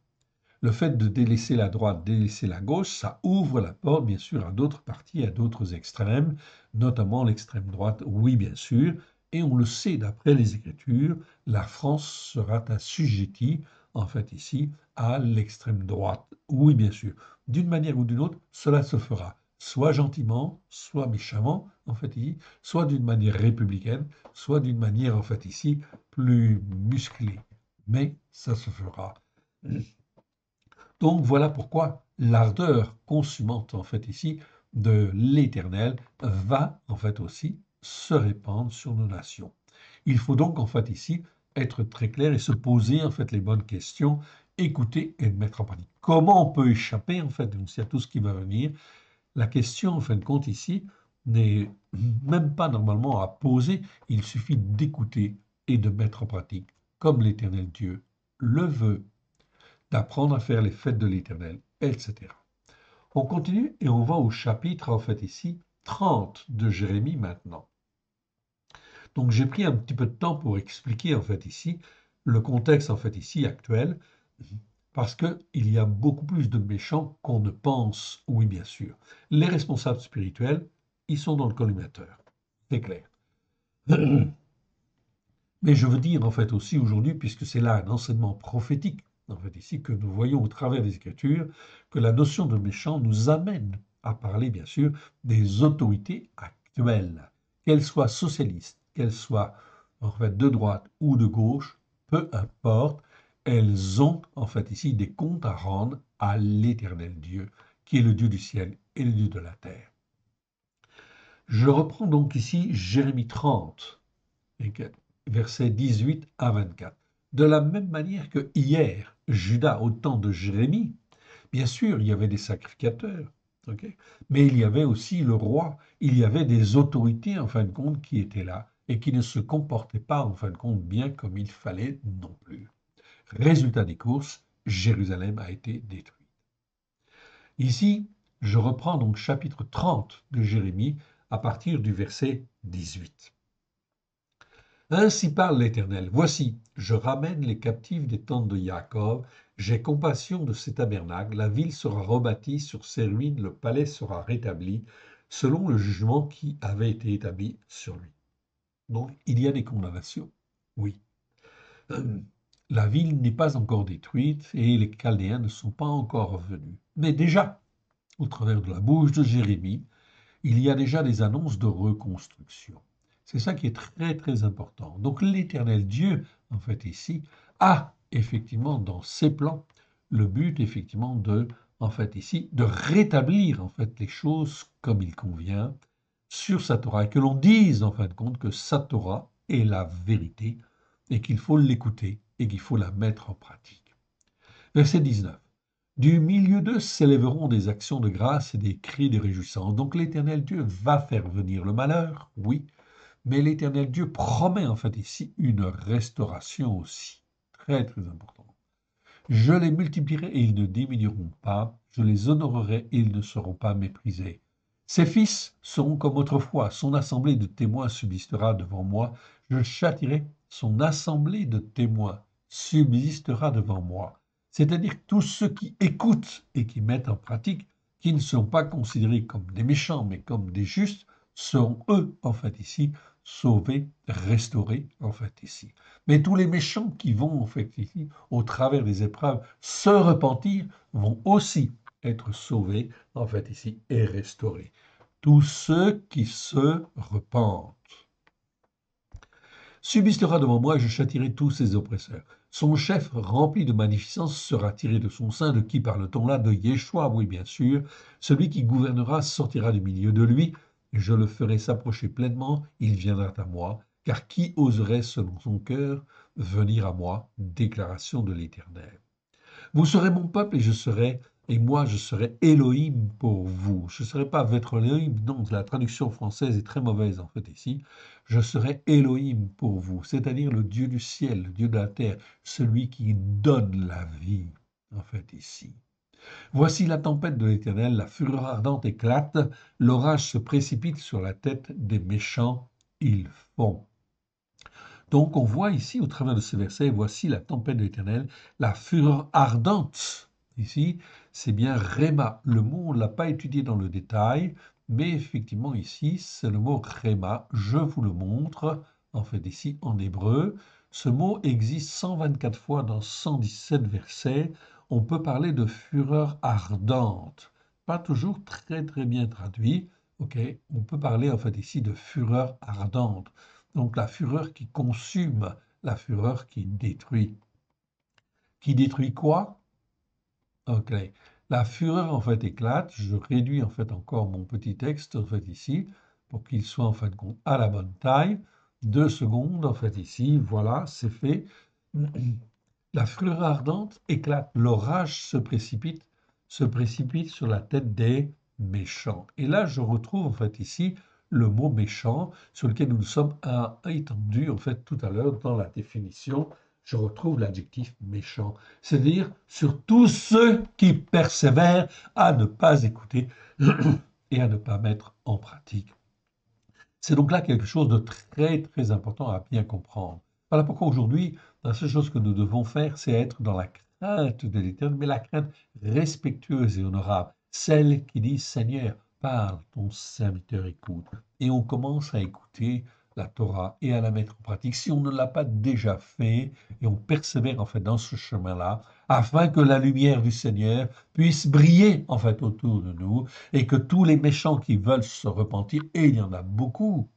le fait de délaisser la droite, délaisser la gauche, ça ouvre la porte, bien sûr, à d'autres partis, à d'autres extrêmes, notamment l'extrême droite, oui, bien sûr. Et on le sait, d'après les Écritures, la France sera assujettie, en fait, ici, à l'extrême droite. Oui, bien sûr. D'une manière ou d'une autre, cela se fera. Soit gentiment, soit méchamment, en fait, ici, soit d'une manière républicaine, soit d'une manière, en fait, ici, plus musclée. Mais ça se fera. Donc voilà pourquoi l'ardeur consumante en fait ici de l'Éternel va en fait aussi se répandre sur nos nations. Il faut donc en fait ici être très clair et se poser en fait les bonnes questions, écouter et mettre en pratique. Comment on peut échapper en fait à tout ce qui va venir? La question en fin de compte ici n'est même pas normalement à poser, il suffit d'écouter et de mettre en pratique, comme l'Éternel Dieu le veut, d'apprendre à faire les fêtes de l'Éternel, etc. On continue et on va au chapitre en fait ici 30 de Jérémie maintenant. Donc j'ai pris un petit peu de temps pour expliquer en fait ici le contexte en fait ici actuel, parce qu'il y a beaucoup plus de méchants qu'on ne pense, oui bien sûr. Les responsables spirituels, ils sont dans le collimateur, c'est clair. Mais je veux dire en fait aussi aujourd'hui, puisque c'est là un enseignement prophétique, en fait ici, que nous voyons au travers des Écritures, que la notion de méchant nous amène à parler bien sûr des autorités actuelles, qu'elles soient socialistes, qu'elles soient en fait de droite ou de gauche, peu importe, elles ont en fait ici des comptes à rendre à l'Éternel Dieu, qui est le Dieu du ciel et le Dieu de la terre. Je reprends donc ici Jérémie 30, versets 18 à 24. De la même manière que hier, Juda, au temps de Jérémie, bien sûr, il y avait des sacrificateurs, ok, mais il y avait aussi le roi, il y avait des autorités, en fin de compte, qui étaient là et qui ne se comportaient pas, en fin de compte, bien comme il fallait non plus. Résultat des courses, Jérusalem a été détruite. Ici, je reprends donc chapitre 30 de Jérémie à partir du verset 18. Ainsi parle l'Éternel. Voici, je ramène les captifs des tentes de Jacob, j'ai compassion de ces tabernacles, la ville sera rebâtie sur ses ruines, le palais sera rétabli, selon le jugement qui avait été établi sur lui. Donc, il y a des condamnations. Oui. La ville n'est pas encore détruite et les Chaldéens ne sont pas encore revenus. Mais déjà, au travers de la bouche de Jérémie, il y a déjà des annonces de reconstruction. C'est ça qui est très très important. Donc l'Éternel Dieu, en fait ici, a effectivement dans ses plans le but effectivement de, en fait ici, de rétablir en fait les choses comme il convient sur sa Torah et que l'on dise en fin de compte que sa Torah est la vérité et qu'il faut l'écouter et qu'il faut la mettre en pratique. Verset 19. Du milieu d'eux s'élèveront des actions de grâce et des cris de réjouissance. Donc l'Éternel Dieu va faire venir le malheur, oui, mais l'Éternel Dieu promet en fait ici une restauration aussi. Très très important. Je les multiplierai et ils ne diminueront pas, je les honorerai et ils ne seront pas méprisés. Ses fils seront comme autrefois, son assemblée de témoins subsistera devant moi, je châtirai, son assemblée de témoins subsistera devant moi. C'est-à-dire tous ceux qui écoutent et qui mettent en pratique, qui ne sont pas considérés comme des méchants, mais comme des justes, seront eux, en fait, ici, sauvés, restaurés, en fait, ici. Mais tous les méchants qui vont, en fait, ici, au travers des épreuves, se repentir, vont aussi être sauvés, en fait, ici, et restaurés. Tous ceux qui se repentent. Subsistera devant moi et je châtirai tous ses oppresseurs. Son chef rempli de magnificence sera tiré de son sein. De qui parle-t-on là? De Yeshua, oui bien sûr. Celui qui gouvernera sortira du milieu de lui. Je le ferai s'approcher pleinement, il viendra à moi. Car qui oserait, selon son cœur, venir à moi? Déclaration de l'Éternel. Vous serez mon peuple et moi je serai Elohim pour vous. Je ne serai pas votre Elohim, non, la traduction française est très mauvaise en fait ici. Je serai Elohim pour vous, c'est-à-dire le Dieu du ciel, le Dieu de la terre, celui qui donne la vie en fait ici. Voici la tempête de l'Éternel, la fureur ardente éclate, l'orage se précipite sur la tête des méchants, ils font. Donc on voit ici au travers de ce verset, voici la tempête de l'Éternel, la fureur ardente. Ici, c'est bien Réma. Le mot, on ne l'a pas étudié dans le détail, mais effectivement ici, c'est le mot Réma. Je vous le montre, en fait ici en hébreu. Ce mot existe 124 fois dans 117 versets. On peut parler de fureur ardente. Pas toujours très très bien traduit. Ok, on peut parler en fait ici de fureur ardente. Donc la fureur qui consume, la fureur qui détruit. Qui détruit quoi? Ok. La fureur en fait éclate. Je réduis en fait encore mon petit texte en fait ici pour qu'il soit en fin de compte à la bonne taille. 2 secondes, en fait, ici, voilà, c'est fait. La fureur ardente éclate, l'orage se précipite sur la tête des méchants. Et là, je retrouve en fait ici le mot méchant sur lequel nous nous sommes étendus en fait tout à l'heure dans la définition. Je retrouve l'adjectif méchant, c'est-à-dire sur tous ceux qui persévèrent à ne pas écouter et à ne pas mettre en pratique. C'est donc là quelque chose de très très important à bien comprendre. Voilà pourquoi aujourd'hui, la seule chose que nous devons faire, c'est être dans la crainte de l'Éternel, mais la crainte respectueuse et honorable, celle qui dit Seigneur, parle, ton serviteur écoute. Et on commence à écouter la Torah et à la mettre en pratique. Si on ne l'a pas déjà fait, et on persévère en fait dans ce chemin-là, afin que la lumière du Seigneur puisse briller en fait autour de nous, et que tous les méchants qui veulent se repentir, et il y en a beaucoup,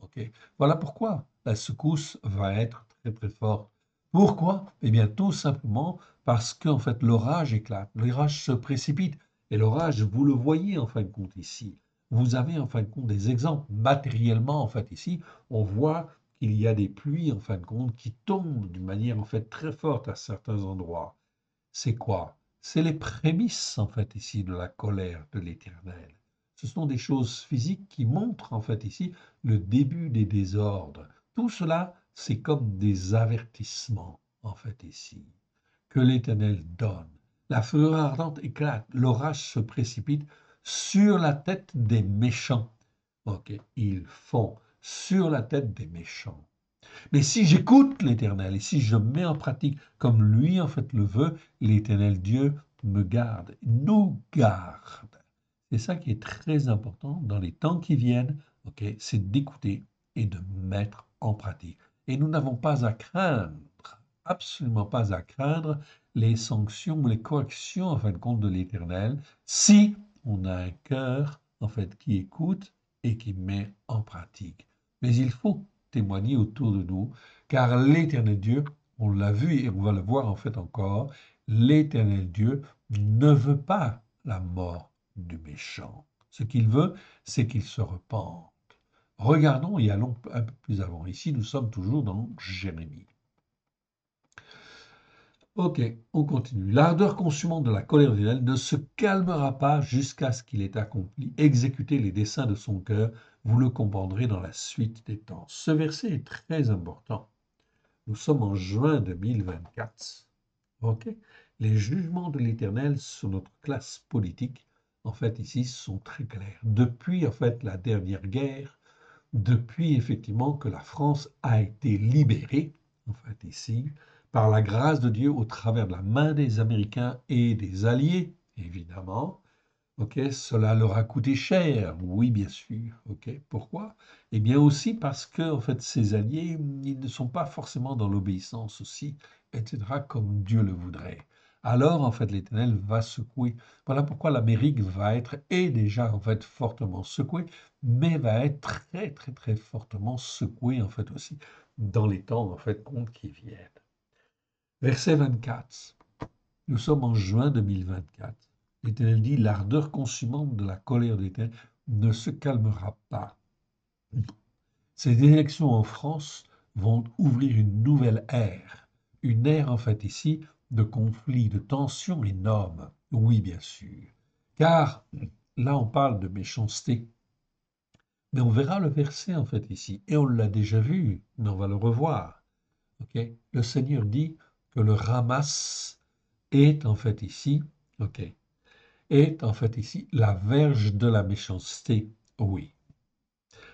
ok, voilà pourquoi la secousse va être très très forte. Pourquoi? Eh bien, tout simplement parce qu'en fait, l'orage éclate, l'orage se précipite. Et l'orage, vous le voyez en fin de compte ici. Vous avez en fin de compte des exemples. Matériellement, en fait, ici, on voit qu'il y a des pluies, en fin de compte, qui tombent d'une manière en fait très forte à certains endroits. C'est quoi? C'est les prémices, en fait, ici, de la colère de l'Éternel. Ce sont des choses physiques qui montrent, en fait, ici, le début des désordres. Tout cela, c'est comme des avertissements, en fait, ici, que l'Éternel donne. La fureur ardente éclate, l'orage se précipite sur la tête des méchants. Ok, ils font sur la tête des méchants. Mais si j'écoute l'Éternel et si je mets en pratique comme lui en fait le veut, l'Éternel Dieu me garde, nous garde. C'est ça qui est très important dans les temps qui viennent, ok, c'est d'écouter et de mettre en pratique. Et nous n'avons pas à craindre, absolument pas à craindre les sanctions ou les corrections en fin de compte de l'Éternel si on a un cœur en fait qui écoute et qui met en pratique. Mais il faut témoigner autour de nous, car l'Éternel Dieu, on l'a vu et on va le voir en fait encore, l'Éternel Dieu ne veut pas la mort du méchant. Ce qu'il veut, c'est qu'il se repente. Regardons et allons un peu plus avant. Ici, nous sommes toujours dans Jérémie. Ok, on continue. L'ardeur consumante de la colère d'Éternel ne se calmera pas jusqu'à ce qu'il ait accompli, exécuté les desseins de son cœur. Vous le comprendrez dans la suite des temps. Ce verset est très important. Nous sommes en juin 2024. Ok, les jugements de l'Éternel sur notre classe politique, en fait, ici, sont très clairs. Depuis, en fait, la dernière guerre, depuis, effectivement, que la France a été libérée, en fait, ici, par la grâce de Dieu au travers de la main des Américains et des Alliés, évidemment. Ok, cela leur a coûté cher, oui, bien sûr. Ok, pourquoi? Eh bien aussi parce que, en fait, ces alliés, ils ne sont pas forcément dans l'obéissance aussi, etc., comme Dieu le voudrait. Alors, en fait, l'Éternel va secouer. Voilà pourquoi l'Amérique va être, et déjà, en fait, fortement secouée, mais va être très, très, très fortement secouée, en fait, aussi, dans les temps, en fait, compte qui viennent. Verset 24. Nous sommes en juin 2024. L'Éternel dit, l'ardeur consumante de la colère de l'Éternel ne se calmera pas. Ces élections en France vont ouvrir une nouvelle ère. Une ère, en fait, ici, de conflits, de tensions énormes. Oui, bien sûr. Car là, on parle de méchanceté. Mais on verra le verset, en fait, ici. Et on l'a déjà vu, mais on va le revoir. Ok, le Seigneur dit que le Hamas est, en fait, ici, ok, est en fait ici la verge de la méchanceté. Oui.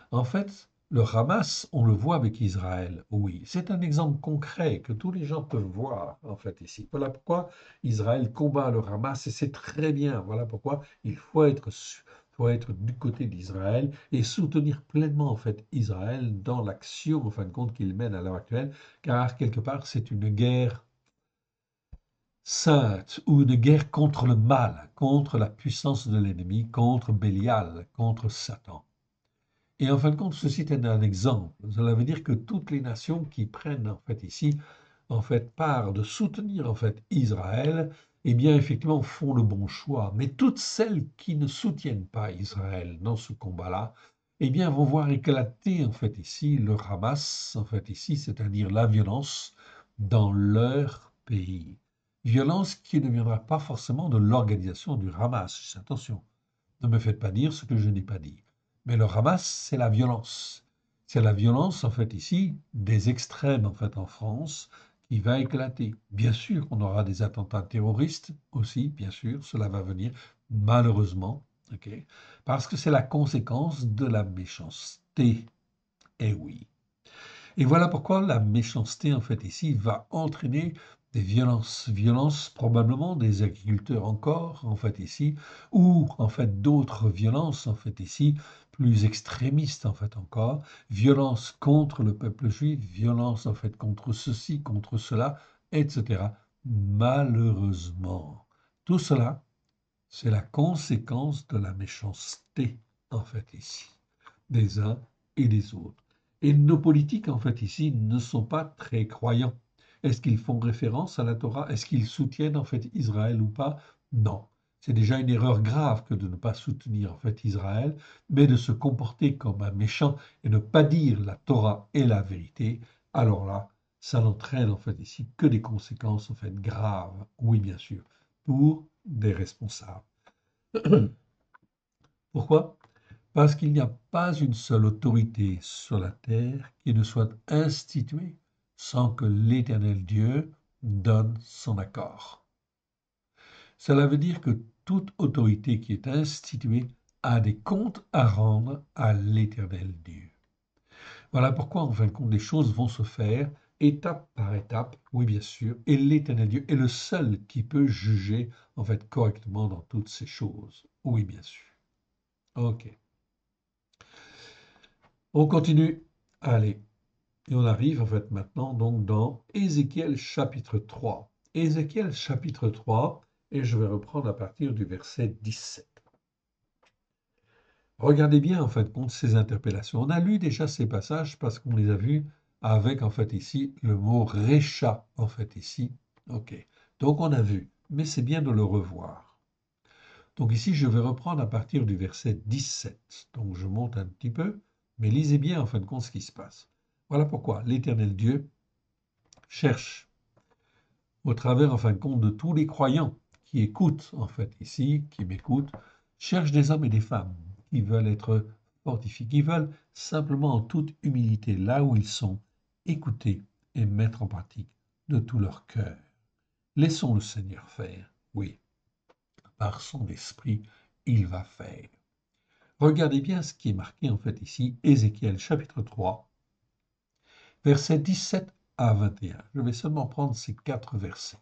En fait, le Hamas, on le voit avec Israël. Oui. C'est un exemple concret que tous les gens peuvent voir, en fait, ici. Voilà pourquoi Israël combat le Hamas et c'est très bien. Voilà pourquoi il faut être du côté d'Israël et soutenir pleinement, en fait, Israël dans l'action, en fin de compte, qu'il mène à l'heure actuelle, car quelque part, c'est une guerre sainte ou une guerre contre le mal, contre la puissance de l'ennemi, contre Bélial, contre Satan. Et en fin de compte, ceci est un exemple. Cela veut dire que toutes les nations qui prennent en fait ici, en fait, part de soutenir en fait Israël, eh bien effectivement font le bon choix. Mais toutes celles qui ne soutiennent pas Israël dans ce combat-là, eh bien, vont voir éclater, en fait, ici, le Hamas, en fait, ici, c'est-à-dire la violence dans leur pays. Violence qui ne viendra pas forcément de l'organisation du Hamas. Attention, ne me faites pas dire ce que je n'ai pas dit. Mais le Hamas, c'est la violence. C'est la violence, en fait, ici, des extrêmes, en fait, en France, qui va éclater. Bien sûr qu'on aura des attentats terroristes aussi, bien sûr, cela va venir, malheureusement, ok, parce que c'est la conséquence de la méchanceté. Eh oui. Et voilà pourquoi la méchanceté, en fait, ici, va entraîner des violences. Violences probablement des agriculteurs encore, en fait, ici, ou, en fait, d'autres violences, en fait, ici, plus extrémistes, en fait, encore. Violence contre le peuple juif, violence, en fait, contre ceci, contre cela, etc. Malheureusement, tout cela, c'est la conséquence de la méchanceté, en fait, ici, des uns et des autres. Et nos politiques, en fait, ici, ne sont pas très croyants. Est-ce qu'ils font référence à la Torah? Est-ce qu'ils soutiennent, en fait, Israël ou pas? Non. C'est déjà une erreur grave que de ne pas soutenir, en fait, Israël, mais de se comporter comme un méchant et ne pas dire la Torah et la vérité. Alors là, ça n'entraîne, en fait, ici, que des conséquences, en fait, graves. Oui, bien sûr, pour des responsables. Pourquoi? Parce qu'il n'y a pas une seule autorité sur la terre qui ne soit instituée sans que l'Éternel Dieu donne son accord. Cela veut dire que toute autorité qui est instituée a des comptes à rendre à l'Éternel Dieu. Voilà pourquoi, en fin de compte, les choses vont se faire étape par étape, oui bien sûr, et l'Éternel Dieu est le seul qui peut juger, en fait, correctement dans toutes ces choses. Oui bien sûr. Ok. On continue. Allez. Et on arrive en fait maintenant donc dans Ézéchiel chapitre 3. Ézéchiel chapitre 3, et je vais reprendre à partir du verset 17. Regardez bien en fait compte ces interpellations. On a lu déjà ces passages parce qu'on les a vus avec en fait ici le mot récha en fait ici. Ok. Donc on a vu, mais c'est bien de le revoir. Donc ici je vais reprendre à partir du verset 17. Donc je monte un petit peu, mais lisez bien en fin de compte ce qui se passe. Voilà pourquoi l'Éternel Dieu cherche au travers, en fin de compte, de tous les croyants qui écoutent, en fait, ici, qui m'écoutent, cherche des hommes et des femmes qui veulent être fortifiés, qui veulent simplement en toute humilité, là où ils sont, écouter et mettre en pratique de tout leur cœur. Laissons le Seigneur faire. Oui, par son esprit, il va faire. Regardez bien ce qui est marqué, en fait, ici, Ézéchiel chapitre 3, versets 17 à 21. Je vais seulement prendre ces 4 versets.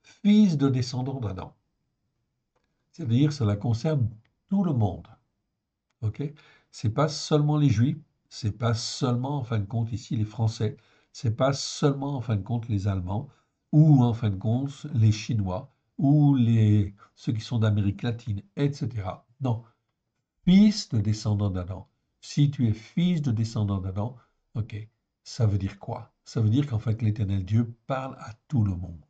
Fils de descendants d'Adam. C'est-à-dire, cela concerne tout le monde. Ok? C'est pas seulement les Juifs, c'est pas seulement, en fin de compte, ici, les Français, c'est pas seulement, en fin de compte, les Allemands, ou, en fin de compte, les Chinois, ou ceux qui sont d'Amérique latine, etc. Non. Fils de descendants d'Adam. Si tu es fils de descendants d'Adam, ok, ça veut dire quoi? Ça veut dire qu'en fait, l'Éternel Dieu parle à tout le monde.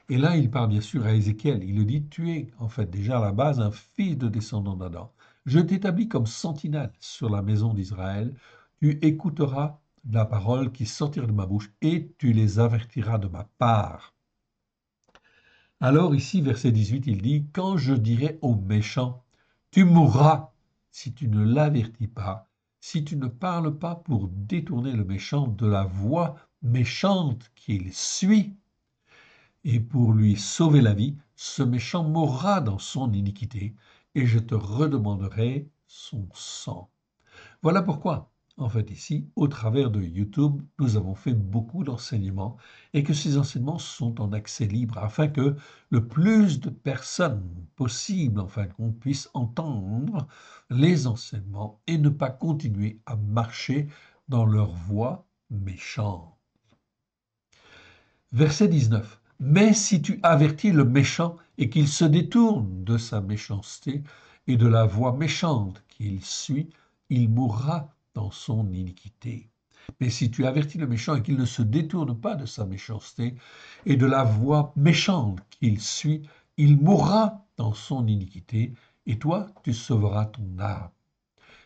Et là, il parle bien sûr à Ézéchiel. Il le dit, tu es en fait déjà à la base un fils de descendant d'Adam. Je t'établis comme sentinelle sur la maison d'Israël. Tu écouteras la parole qui sortira de ma bouche et tu les avertiras de ma part. Alors ici, verset 18, il dit, quand je dirai au méchant, tu mourras si tu ne l'avertis pas, si tu ne parles pas pour détourner le méchant de la voie méchante qu'il suit, et pour lui sauver la vie, ce méchant mourra dans son iniquité, et je te redemanderai son sang. Voilà pourquoi, en fait, ici, au travers de YouTube, nous avons fait beaucoup d'enseignements et que ces enseignements sont en accès libre afin que le plus de personnes possible, enfin, qu'on puisse entendre les enseignements et ne pas continuer à marcher dans leur voie méchante. Verset 19. Mais si tu avertis le méchant et qu'il se détourne de sa méchanceté et de la voie méchante qu'il suit, il mourra dans son iniquité. Mais si tu avertis le méchant et qu'il ne se détourne pas de sa méchanceté et de la voie méchante qu'il suit, il mourra dans son iniquité, et toi, tu sauveras ton âme.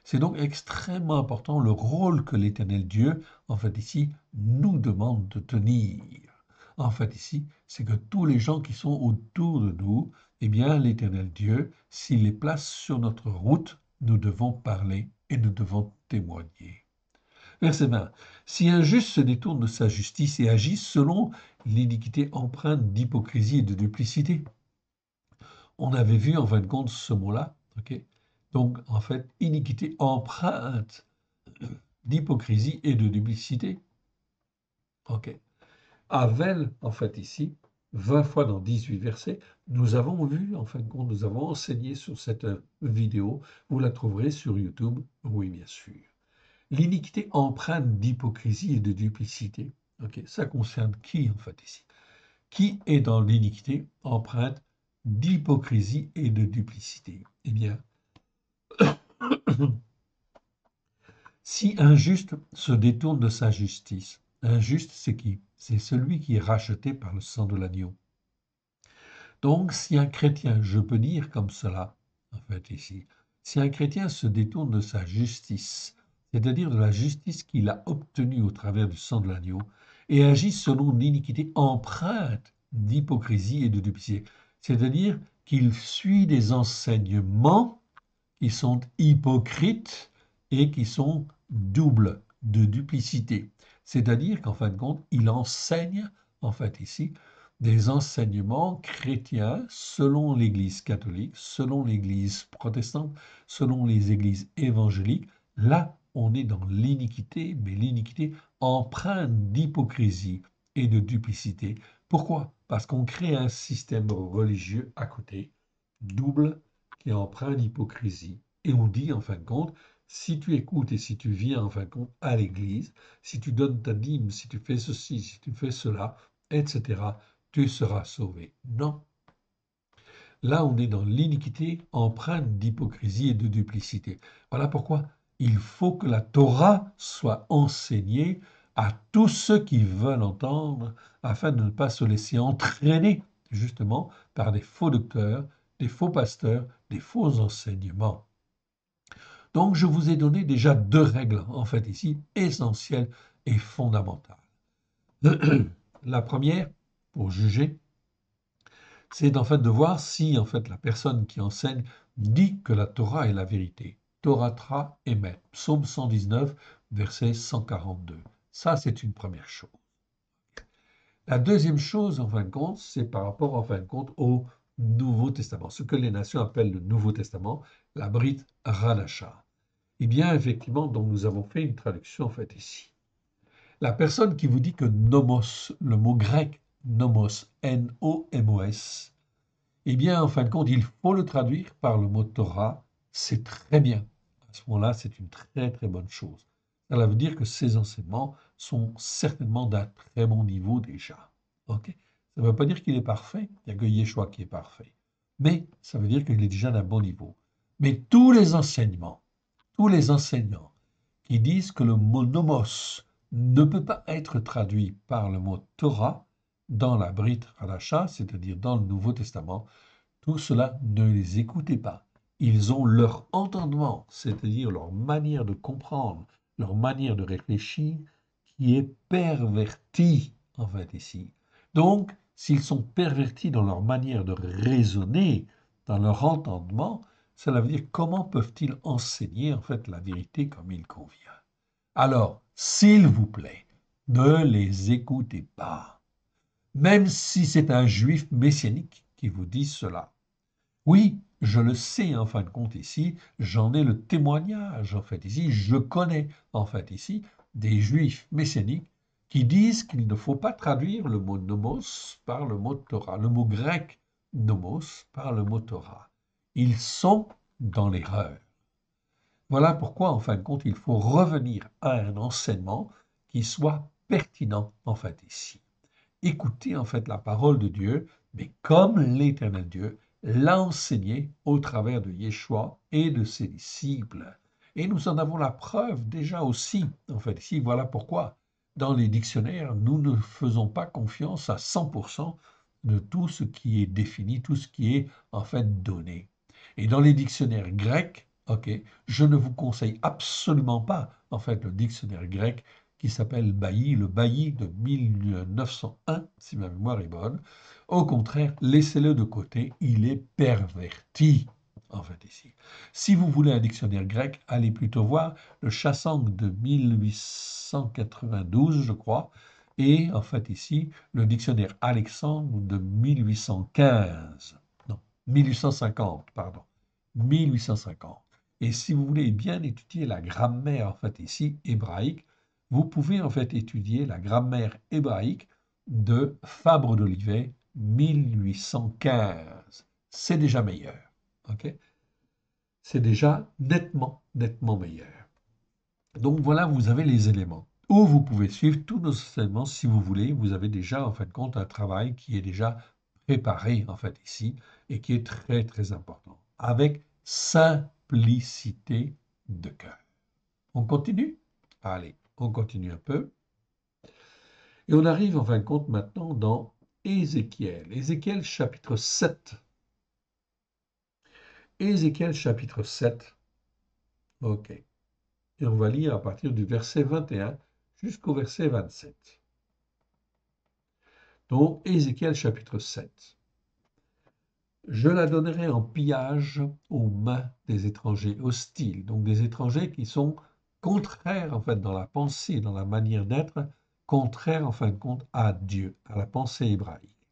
C'est donc extrêmement important le rôle que l'Éternel Dieu, en fait ici, nous demande de tenir. En fait ici, c'est que tous les gens qui sont autour de nous, eh bien l'Éternel Dieu, s'il les place sur notre route, nous devons parler et nous devons témoigner. Verset 20. Si un juste se détourne de sa justice et agit selon l'iniquité empreinte d'hypocrisie et de duplicité. On avait vu en fin de compte ce mot-là, ok? Donc en fait, iniquité empreinte d'hypocrisie et de duplicité. Ok. Avel, en fait ici, 20 fois dans 18 versets, nous avons vu, en fin de compte, nous avons enseigné sur cette vidéo. Vous la trouverez sur YouTube, oui bien sûr. L'iniquité empreinte d'hypocrisie et de duplicité. Ok, ça concerne qui en fait ici? Qui est dans l'iniquité empreinte d'hypocrisie et de duplicité? Eh bien, si un juste se détourne de sa justice, un juste c'est qui? C'est celui qui est racheté par le sang de l'agneau. Donc, si un chrétien, je peux dire comme cela, en fait ici, si un chrétien se détourne de sa justice, c'est-à-dire de la justice qu'il a obtenue au travers du sang de l'agneau, et agit selon l'iniquité empreinte d'hypocrisie et de duplicité, c'est-à-dire qu'il suit des enseignements qui sont hypocrites et qui sont doubles de duplicité. C'est-à-dire qu'en fin de compte, il enseigne, en fait ici, des enseignements chrétiens selon l'Église catholique, selon l'Église protestante, selon les églises évangéliques. Là, on est dans l'iniquité, mais l'iniquité empreinte d'hypocrisie et de duplicité. Pourquoi? Parce qu'on crée un système religieux à côté, double, qui est empreint d'hypocrisie. Et on dit, en fin de compte, si tu écoutes et si tu viens, en fin de compte, à l'église, si tu donnes ta dîme, si tu fais ceci, si tu fais cela, etc., tu seras sauvé. Non. Là, on est dans l'iniquité empreinte d'hypocrisie et de duplicité. Voilà pourquoi il faut que la Torah soit enseignée à tous ceux qui veulent entendre, afin de ne pas se laisser entraîner, justement, par des faux docteurs, des faux pasteurs, des faux enseignements. Donc, je vous ai donné déjà deux règles, en fait, ici, essentielles et fondamentales. La première, pour juger, c'est en fait de voir si en fait la personne qui enseigne dit que la Torah est la vérité. Torah tra emet. Psaume 119, verset 142. Ça, c'est une première chose. La deuxième chose, en fin de compte, c'est par rapport, en fin de compte, au Nouveau Testament, ce que les nations appellent le Nouveau Testament, la Brit Hadasha. Eh bien, effectivement, donc nous avons fait une traduction, en fait, ici. La personne qui vous dit que nomos, le mot grec nomos, N-O-M-O-S, eh bien, en fin de compte, il faut le traduire par le mot Torah. C'est très bien. À ce moment-là, c'est une très, très bonne chose. Cela veut dire que ces enseignements sont certainement d'un très bon niveau déjà. Ok? Ça ne veut pas dire qu'il est parfait. Il n'y a que Yeshua qui est parfait. Mais ça veut dire qu'il est déjà d'un bon niveau. Mais tous les enseignants qui disent que le mot nomos ne peut pas être traduit par le mot Torah dans la Brit Hadasha, c'est-à-dire dans le Nouveau Testament, tout cela, ne les écoutez pas. Ils ont leur entendement, c'est-à-dire leur manière de comprendre, leur manière de réfléchir, qui est pervertie, en fait, ici. Donc, s'ils sont pervertis dans leur manière de raisonner, dans leur entendement, cela veut dire comment peuvent-ils enseigner, en fait, la vérité comme il convient. Alors, s'il vous plaît, ne les écoutez pas, même si c'est un juif messianique qui vous dit cela. Oui, je le sais en fin de compte ici, j'en ai le témoignage en fait ici, je connais en fait ici des juifs messianiques qui disent qu'il ne faut pas traduire le mot nomos par le mot Torah, le mot grec nomos par le mot Torah. Ils sont dans l'erreur. Voilà pourquoi en fin de compte il faut revenir à un enseignement qui soit pertinent en fait ici. Écoutez en fait la parole de Dieu, mais comme l'Éternel Dieu l'a enseigné au travers de Yeshua et de ses disciples. Et nous en avons la preuve déjà aussi, en fait, ici, voilà pourquoi. Dans les dictionnaires, nous ne faisons pas confiance à 100% de tout ce qui est défini, tout ce qui est en fait donné. Et dans les dictionnaires grecs, Ok, je ne vous conseille absolument pas, en fait, le dictionnaire grec qui s'appelle Bailly, le Bailly de 1901, si ma mémoire est bonne. Au contraire, laissez-le de côté, il est perverti, en fait, ici. Si vous voulez un dictionnaire grec, allez plutôt voir le Chassang de 1892, je crois, et, en fait, ici, le dictionnaire Alexandre de 1815. Non, 1850, pardon. 1850. Et si vous voulez bien étudier la grammaire, en fait, ici, hébraïque, vous pouvez en fait étudier la grammaire hébraïque de Fabre d'Olivet, 1815. C'est déjà meilleur. Ok, c'est déjà nettement, nettement meilleur. Donc voilà, vous avez les éléments. Ou vous pouvez suivre tous nos enseignements si vous voulez. Vous avez déjà, en fin de compte, un travail qui est déjà préparé, en fait, ici, et qui est très, très important. Avec simplicité de cœur. On continue? Allez, on continue un peu. Et on arrive en fin de compte maintenant dans Ézéchiel. Ézéchiel chapitre 7. Ézéchiel chapitre 7. OK. Et on va lire à partir du verset 21 jusqu'au verset 27. Donc Ézéchiel chapitre 7. Je la donnerai en pillage aux mains des étrangers hostiles, donc des étrangers qui sont contraires en fait dans la pensée, dans la manière d'être, contraires en fin de compte à Dieu, à la pensée hébraïque.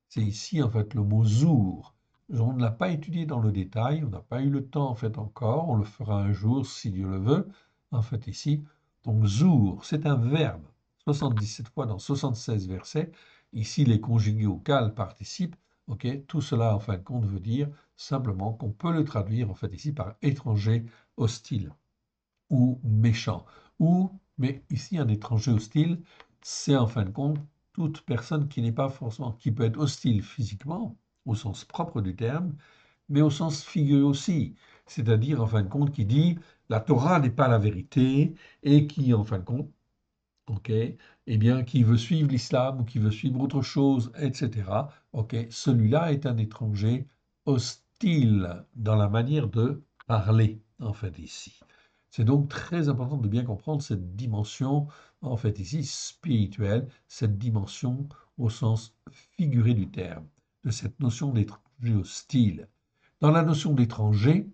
C'est ici en fait le mot zour. On ne l'a pas étudié dans le détail, on n'a pas eu le temps en fait encore, on le fera un jour si Dieu le veut. En fait ici, donc zour, c'est un verbe, 77 fois dans 76 versets. Ici les conjugués au cal participent. Ok, tout cela en fin de compte veut dire simplement qu'on peut le traduire en fait ici par étranger hostile ou méchant. Ou, mais ici un étranger hostile, c'est en fin de compte toute personne qui n'est pas forcément, qui peut être hostile physiquement, au sens propre du terme, mais au sens figuré aussi. C'est-à-dire, en fin de compte, qui dit la Torah n'est pas la vérité et qui, en fin de compte, ok, eh bien, qui veut suivre l'islam ou qui veut suivre autre chose, etc. Ok, celui-là est un étranger hostile dans la manière de parler, en fait, ici. C'est donc très important de bien comprendre cette dimension, en fait, ici, spirituelle, cette dimension au sens figuré du terme, de cette notion d'étranger hostile. Dans la notion d'étranger,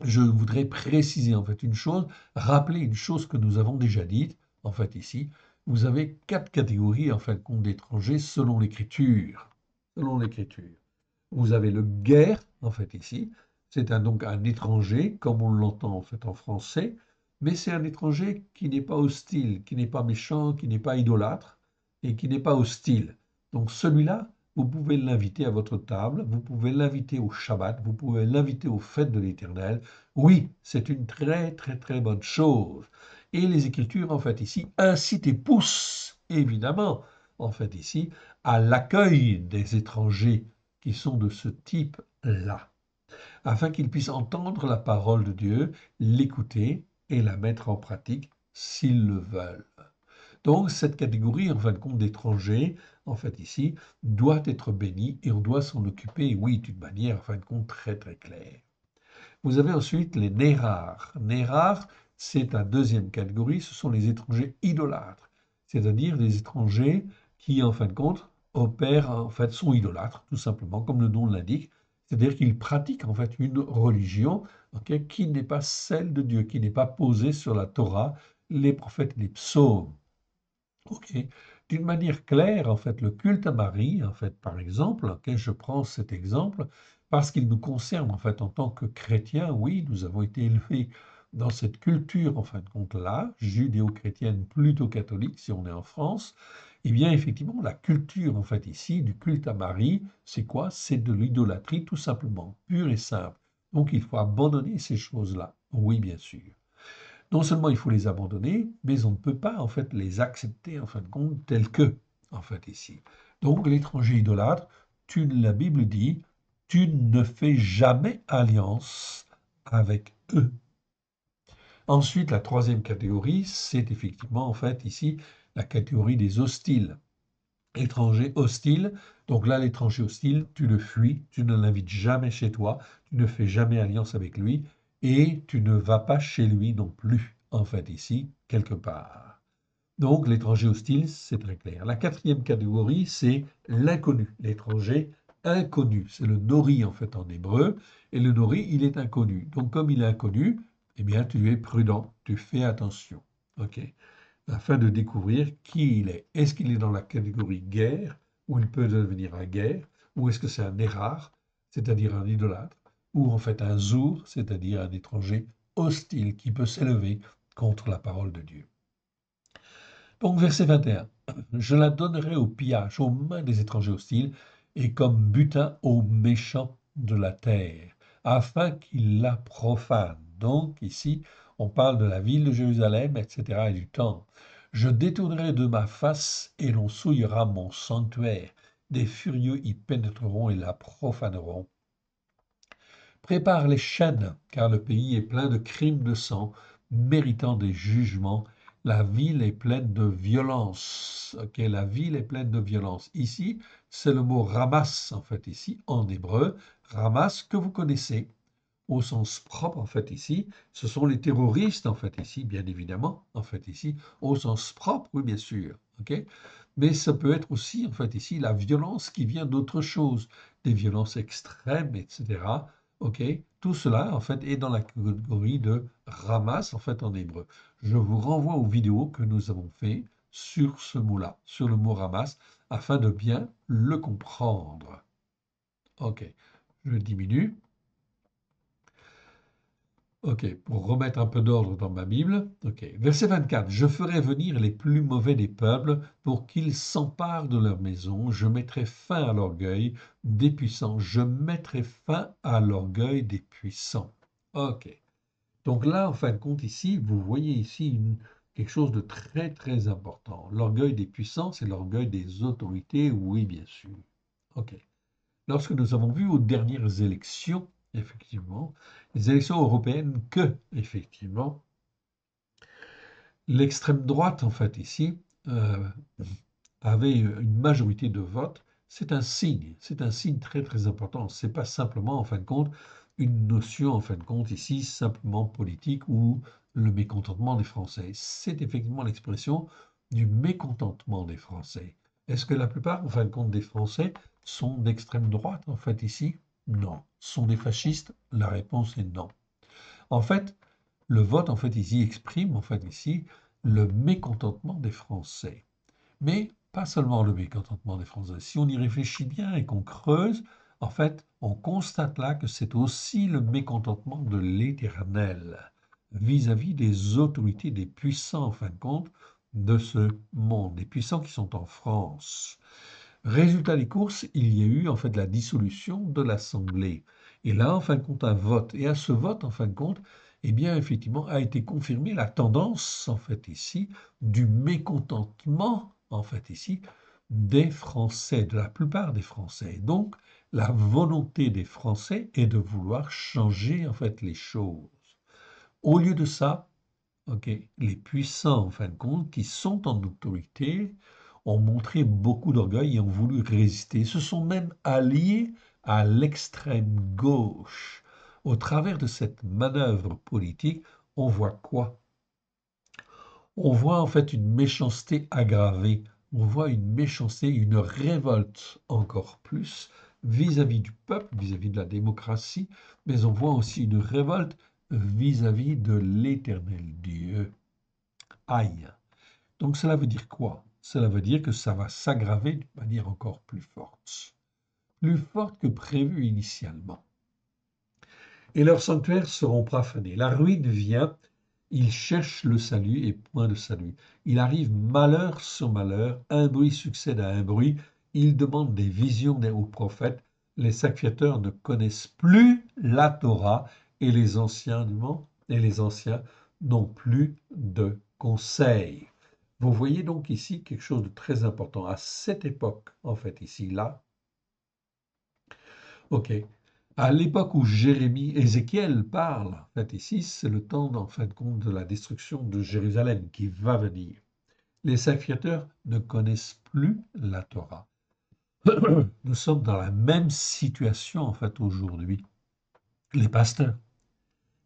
je voudrais préciser en fait une chose, rappeler une chose que nous avons déjà dite, en fait ici. Vous avez 4 catégories en fin de compte d'étrangers selon l'Écriture. Selon l'Écriture. Vous avez le guerre, en fait ici. C'est donc un étranger, comme on l'entend en fait en français, mais c'est un étranger qui n'est pas hostile, qui n'est pas méchant, qui n'est pas idolâtre et qui n'est pas hostile. Donc celui-là, vous pouvez l'inviter à votre table, vous pouvez l'inviter au Shabbat, vous pouvez l'inviter aux fêtes de l'Éternel. Oui, c'est une très très très bonne chose. Et les Écritures, en fait, ici, incitent et poussent, évidemment, en fait, ici, à l'accueil des étrangers qui sont de ce type-là, afin qu'ils puissent entendre la parole de Dieu, l'écouter et la mettre en pratique s'ils le veulent. Donc, cette catégorie, en fin de compte, d'étrangers, en fait, ici, doit être bénie et on doit s'en occuper, oui, d'une manière, en fin de compte, très, très claire. Vous avez ensuite les nérars. Nérars, c'est la deuxième catégorie, ce sont les étrangers idolâtres, c'est-à-dire les étrangers qui, en fin de compte, opèrent, en fait, sont idolâtres, tout simplement, comme le nom l'indique, c'est-à-dire qu'ils pratiquent, en fait, une religion okay, qui n'est pas celle de Dieu, qui n'est pas posée sur la Torah, les prophètes, les psaumes. Ok. D'une manière claire, en fait, le culte à Marie, en fait, par exemple, ok, je prends cet exemple parce qu'il nous concerne, en fait, en tant que chrétiens. Oui, nous avons été élevés dans cette culture, en fin de compte-là, judéo-chrétienne plutôt catholique, si on est en France. Eh bien, effectivement, la culture, en fait, ici, du culte à Marie, c'est quoi? C'est de l'idolâtrie, tout simplement, pure et simple. Donc, il faut abandonner ces choses-là. Oui, bien sûr. Non seulement il faut les abandonner, mais on ne peut pas en fait les accepter en fin de compte tels que, en fait ici. Donc l'étranger idolâtre, la Bible dit, tu ne fais jamais alliance avec eux. Ensuite, la troisième catégorie, c'est effectivement en fait ici la catégorie des hostiles. Étranger hostile, donc là l'étranger hostile, tu le fuis, tu ne l'invites jamais chez toi, tu ne fais jamais alliance avec lui, et tu ne vas pas chez lui non plus, en fait, ici, quelque part. Donc, l'étranger hostile, c'est très clair. La quatrième catégorie, c'est l'inconnu, l'étranger inconnu. C'est le nori, en fait, en hébreu, et le nori, il est inconnu. Donc, comme il est inconnu, eh bien, tu es prudent, tu fais attention, ok, afin de découvrir qui il est. Est-ce qu'il est dans la catégorie guerre, où il peut devenir un guerre, ou est-ce que c'est un érard, c'est-à-dire un idolâtre, ou en fait un zour, c'est-à-dire un étranger hostile qui peut s'élever contre la parole de Dieu. Donc verset 21, je la donnerai au pillage, aux mains des étrangers hostiles, et comme butin aux méchants de la terre, afin qu'ils la profanent. Donc ici, on parle de la ville de Jérusalem, etc., et du temple. Je détournerai de ma face, et l'on souillera mon sanctuaire. Des furieux y pénétreront et la profaneront. Prépare les chaînes, car le pays est plein de crimes de sang, méritant des jugements. La ville est pleine de violence. Ok, la ville est pleine de violence. Ici, c'est le mot ramas, en fait, ici, en hébreu. Ramas, que vous connaissez au sens propre, en fait, ici. Ce sont les terroristes, en fait, ici, bien évidemment, en fait, ici, au sens propre, oui, bien sûr. Ok, mais ça peut être aussi, en fait, ici, la violence qui vient d'autre chose, des violences extrêmes, etc. Ok, tout cela, en fait, est dans la catégorie de ramas, en fait, en hébreu. Je vous renvoie aux vidéos que nous avons fait sur ce mot-là, sur le mot ramas, afin de bien le comprendre. Ok, je diminue. Ok, pour remettre un peu d'ordre dans ma Bible. Ok, verset 24. Je ferai venir les plus mauvais des peuples pour qu'ils s'emparent de leur maison. Je mettrai fin à l'orgueil des puissants. Je mettrai fin à l'orgueil des puissants. Ok. Donc là, en fin de compte, ici, vous voyez ici quelque chose de très, très important. L'orgueil des puissants, c'est l'orgueil des autorités, oui, bien sûr. Ok. Lorsque nous avons vu aux dernières élections, effectivement, les élections européennes, que, effectivement, l'extrême droite, en fait, ici, euh, avait une majorité de votes, c'est un signe très, très important. Ce n'est pas simplement, en fin de compte, une notion, en fin de compte, ici, simplement politique ou le mécontentement des Français. C'est effectivement l'expression du mécontentement des Français. Est-ce que la plupart, en fin de compte, des Français sont d'extrême droite, en fait, ici? Non. Sont des fascistes? La réponse est non. En fait, le vote, en fait, ici, exprime, en fait, ici, le mécontentement des Français. Mais pas seulement le mécontentement des Français. Si on y réfléchit bien et qu'on creuse, en fait, on constate là que c'est aussi le mécontentement de l'Éternel vis-à-vis des autorités, des puissants, en fin de compte, de ce monde, des puissants qui sont en France. Résultat des courses, il y a eu en fait la dissolution de l'Assemblée. Et là, en fin de compte, un vote. Et à ce vote, en fin de compte, eh bien, effectivement, a été confirmée la tendance, en fait, ici, du mécontentement, en fait, ici, des Français, de la plupart des Français. Donc, la volonté des Français est de vouloir changer, en fait, les choses. Au lieu de ça, ok, les puissants, en fin de compte, qui sont en autorité, ont montré beaucoup d'orgueil et ont voulu résister. Se sont même alliés à l'extrême gauche. Au travers de cette manœuvre politique, on voit quoi? On voit en fait une méchanceté aggravée. On voit une méchanceté, une révolte encore plus vis-à-vis du peuple, vis-à-vis de la démocratie, mais on voit aussi une révolte vis-à-vis de l'Éternel Dieu. Aïe. Donc cela veut dire quoi? Cela veut dire que ça va s'aggraver d'une manière encore plus forte que prévu initialement. Et leurs sanctuaires seront profanés. La ruine vient, ils cherchent le salut et point de salut. Il arrive malheur sur malheur, un bruit succède à un bruit, ils demandent des visions aux prophètes, les sacrificateurs ne connaissent plus la Torah et les anciens n'ont plus de conseils. Vous voyez donc ici quelque chose de très important. À cette époque, en fait, ici, là, ok, à l'époque où Ézéchiel parle, en fait, ici, c'est le temps, en fin de compte, de la destruction de Jérusalem qui va venir. Les sacrificateurs ne connaissent plus la Torah. Nous sommes dans la même situation, en fait, aujourd'hui. Les pasteurs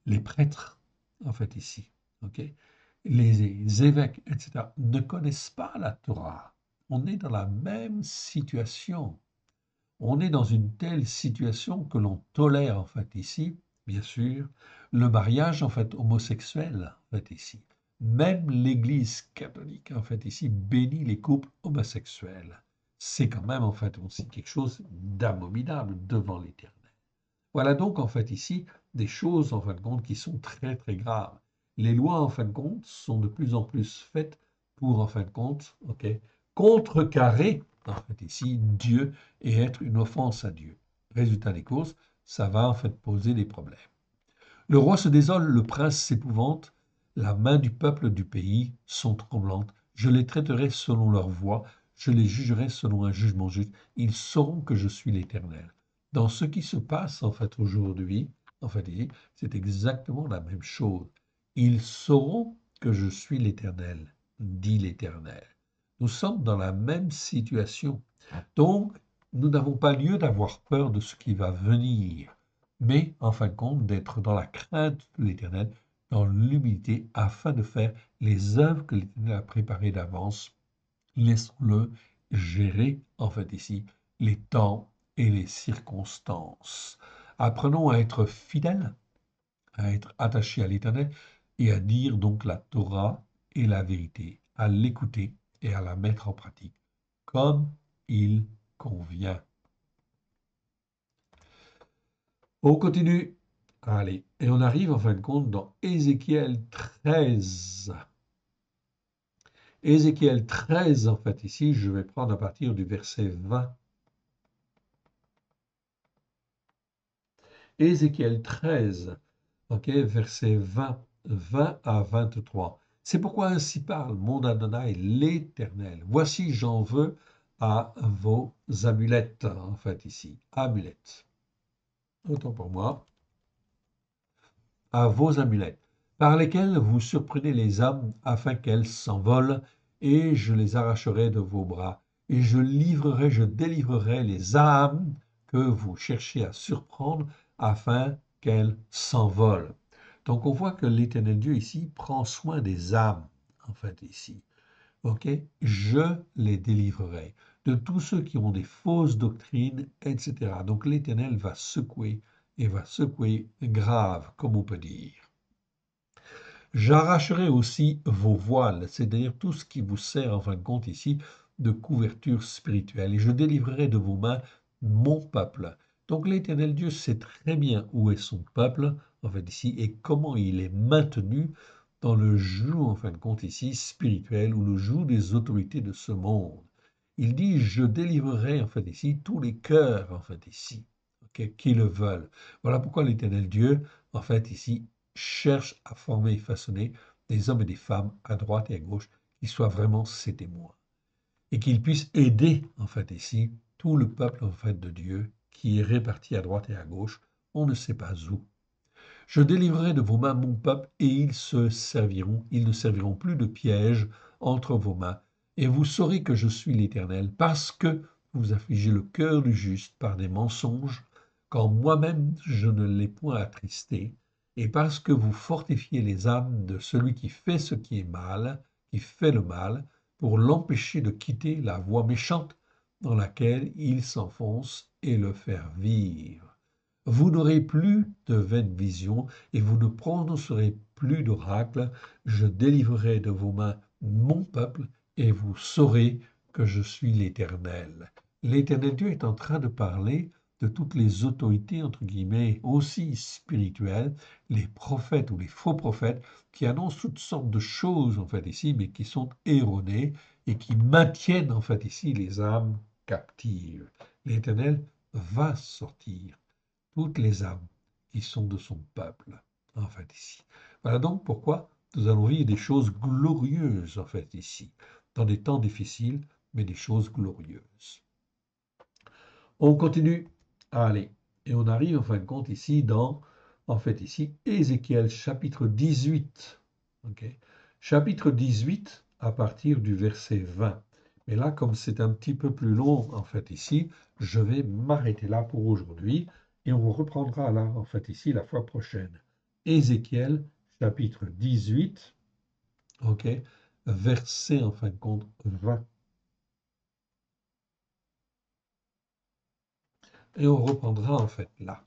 les prêtres, en fait, ici, ok, les évêques, etc., ne connaissent pas la Torah. On est dans la même situation. On est dans une telle situation que l'on tolère, en fait, ici, bien sûr, le mariage, en fait, homosexuel, en fait, ici. Même l'Église catholique, en fait, ici, bénit les couples homosexuels. C'est quand même, en fait, aussi quelque chose d'abominable devant l'Éternel. Voilà donc, en fait, ici, des choses, en fin de compte, qui sont très, très graves. Les lois, en fin de compte, sont de plus en plus faites pour, en fin de compte, ok, contrecarrer, en fait, ici, Dieu et être une offense à Dieu. Résultat des courses, ça va, en fait, poser des problèmes. Le roi se désole, le prince s'épouvante, la main du peuple du pays sont tremblantes. Je les traiterai selon leur voie, je les jugerai selon un jugement juste. Ils sauront que je suis l'Éternel. Dans ce qui se passe en fait aujourd'hui, en fait ici, c'est exactement la même chose. Ils sauront que je suis l'Éternel, dit l'Éternel. Nous sommes dans la même situation. Donc, nous n'avons pas lieu d'avoir peur de ce qui va venir, mais en fin de compte d'être dans la crainte de l'Éternel, dans l'humilité, afin de faire les œuvres que l'Éternel a préparées d'avance. Laissons-le gérer, en fait ici, les temps et les circonstances. Apprenons à être fidèles, à être attachés à l'Éternel et à dire donc la Torah et la vérité, à l'écouter et à la mettre en pratique, comme il convient. On continue. Allez, et on arrive en fin de compte dans Ézéchiel 13. Ézéchiel 13, en fait, ici, je vais prendre à partir du verset 20. Ézéchiel 13, ok, verset 20, 20 à 23. C'est pourquoi ainsi parle mon Adonai l'Éternel. Voici, j'en veux à vos amulettes, en fait, ici. Amulettes. Autant pour moi. À vos amulettes, par lesquelles vous surprenez les âmes afin qu'elles s'envolent, et je les arracherai de vos bras, et je délivrerai les âmes que vous cherchez à surprendre afin qu'elles s'envolent. Donc on voit que l'Éternel Dieu ici prend soin des âmes, en fait ici. Ok, je les délivrerai de tous ceux qui ont des fausses doctrines, etc. Donc l'Éternel va secouer et va secouer grave, comme on peut dire. J'arracherai aussi vos voiles, c'est-à-dire tout ce qui vous sert en fin de compte ici de couverture spirituelle, et je délivrerai de vos mains mon peuple. Donc l'Éternel Dieu sait très bien où est son peuple, en fait ici, et comment il est maintenu dans le joug, en fin de compte ici, spirituel, ou le joug des autorités de ce monde. Il dit, je délivrerai, en fait ici, tous les cœurs, en fait ici, ok, qui le veulent. Voilà pourquoi l'Éternel Dieu, en fait ici, cherche à former et façonner des hommes et des femmes à droite et à gauche qui soient vraiment ses témoins et qu'ils puissent aider en fait ici tout le peuple en fait de Dieu qui est réparti à droite et à gauche, on ne sait pas où. Je délivrerai de vos mains mon peuple et ils ne serviront plus de piège entre vos mains et vous saurez que je suis l'Éternel parce que vous affligez le cœur du juste par des mensonges quand moi-même je ne l'ai point attristé et parce que vous fortifiez les âmes de celui qui fait ce qui est mal, qui fait le mal, pour l'empêcher de quitter la voie méchante dans laquelle il s'enfonce et le faire vivre. Vous n'aurez plus de vaines visions et vous ne prononcerez plus d'oracles. Je délivrerai de vos mains mon peuple et vous saurez que je suis l'Éternel. L'Éternel Dieu est en train de parler de toutes les autorités, entre guillemets, aussi spirituelles, les prophètes ou les faux prophètes, qui annoncent toutes sortes de choses, en fait, ici, mais qui sont erronées et qui maintiennent, en fait, ici, les âmes captives. L'Éternel va sortir toutes les âmes qui sont de son peuple, en fait, ici. Voilà donc pourquoi nous allons vivre des choses glorieuses, en fait, ici, dans des temps difficiles, mais des choses glorieuses. On continue. Allez, et on arrive en fin de compte ici dans, en fait ici, Ézéchiel chapitre 18. Ok. Chapitre 18 à partir du verset 20. Mais là, comme c'est un petit peu plus long, en fait ici, je vais m'arrêter là pour aujourd'hui et on reprendra là, en fait ici, la fois prochaine. Ézéchiel, chapitre 18, ok, verset en fin de compte 20. Et on reprendra en fait là.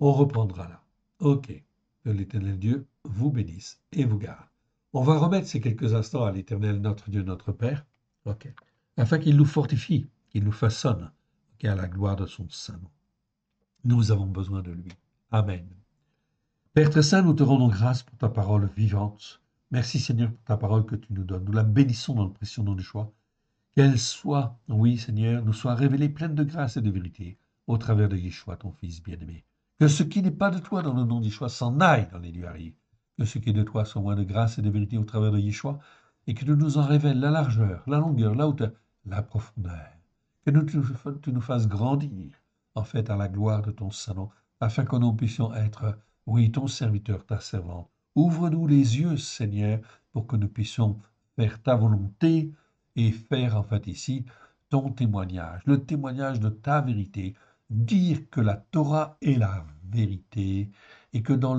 On reprendra là. Ok. Que l'Éternel Dieu vous bénisse et vous garde. On va remettre ces quelques instants à l'Éternel, notre Dieu, notre Père, ok, afin qu'il nous fortifie, qu'il nous façonne, ok, à la gloire de son saint nom. Nous avons besoin de lui. Amen. Père très saint, nous te rendons grâce pour ta parole vivante. Merci Seigneur pour ta parole que tu nous donnes. Nous la bénissons dans le précieux nom du choix. Qu'elle soit, oui Seigneur, nous soit révélée pleine de grâce et de vérité au travers de Yeshua, ton Fils bien-aimé. Que ce qui n'est pas de toi dans le nom d'Yeshua s'en aille dans les lieux arides. Que ce qui est de toi soit moins de grâce et de vérité au travers de Yeshua et que tu nous en révèles la largeur, la longueur, la hauteur, la profondeur. Que tu nous fasses grandir, en fait, à la gloire de ton Saint-Nom, afin que nous puissions être, oui, ton serviteur, ta servante. Ouvre-nous les yeux, Seigneur, pour que nous puissions faire ta volonté et faire, en fait, ici, ton témoignage, le témoignage de ta vérité, dire que la Torah est la vérité et que dans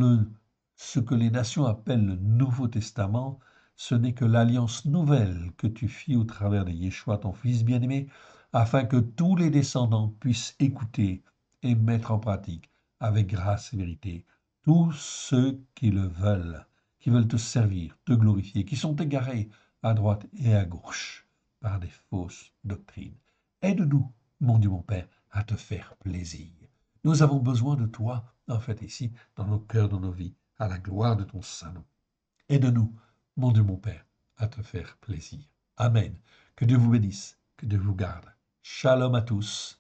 ce que les nations appellent le Nouveau Testament, ce n'est que l'alliance nouvelle que tu fis au travers de Yeshua, ton Fils bien-aimé, afin que tous les descendants puissent écouter et mettre en pratique avec grâce et vérité tous ceux qui veulent te servir, te glorifier, qui sont égarés à droite et à gauche par des fausses doctrines. Aide-nous, mon Dieu, mon Père, à te faire plaisir. Nous avons besoin de toi, en fait, ici, dans nos cœurs, dans nos vies, à la gloire de ton Saint-Nom. Aide-nous, mon Dieu, mon Père, à te faire plaisir. Amen. Que Dieu vous bénisse, que Dieu vous garde. Shalom à tous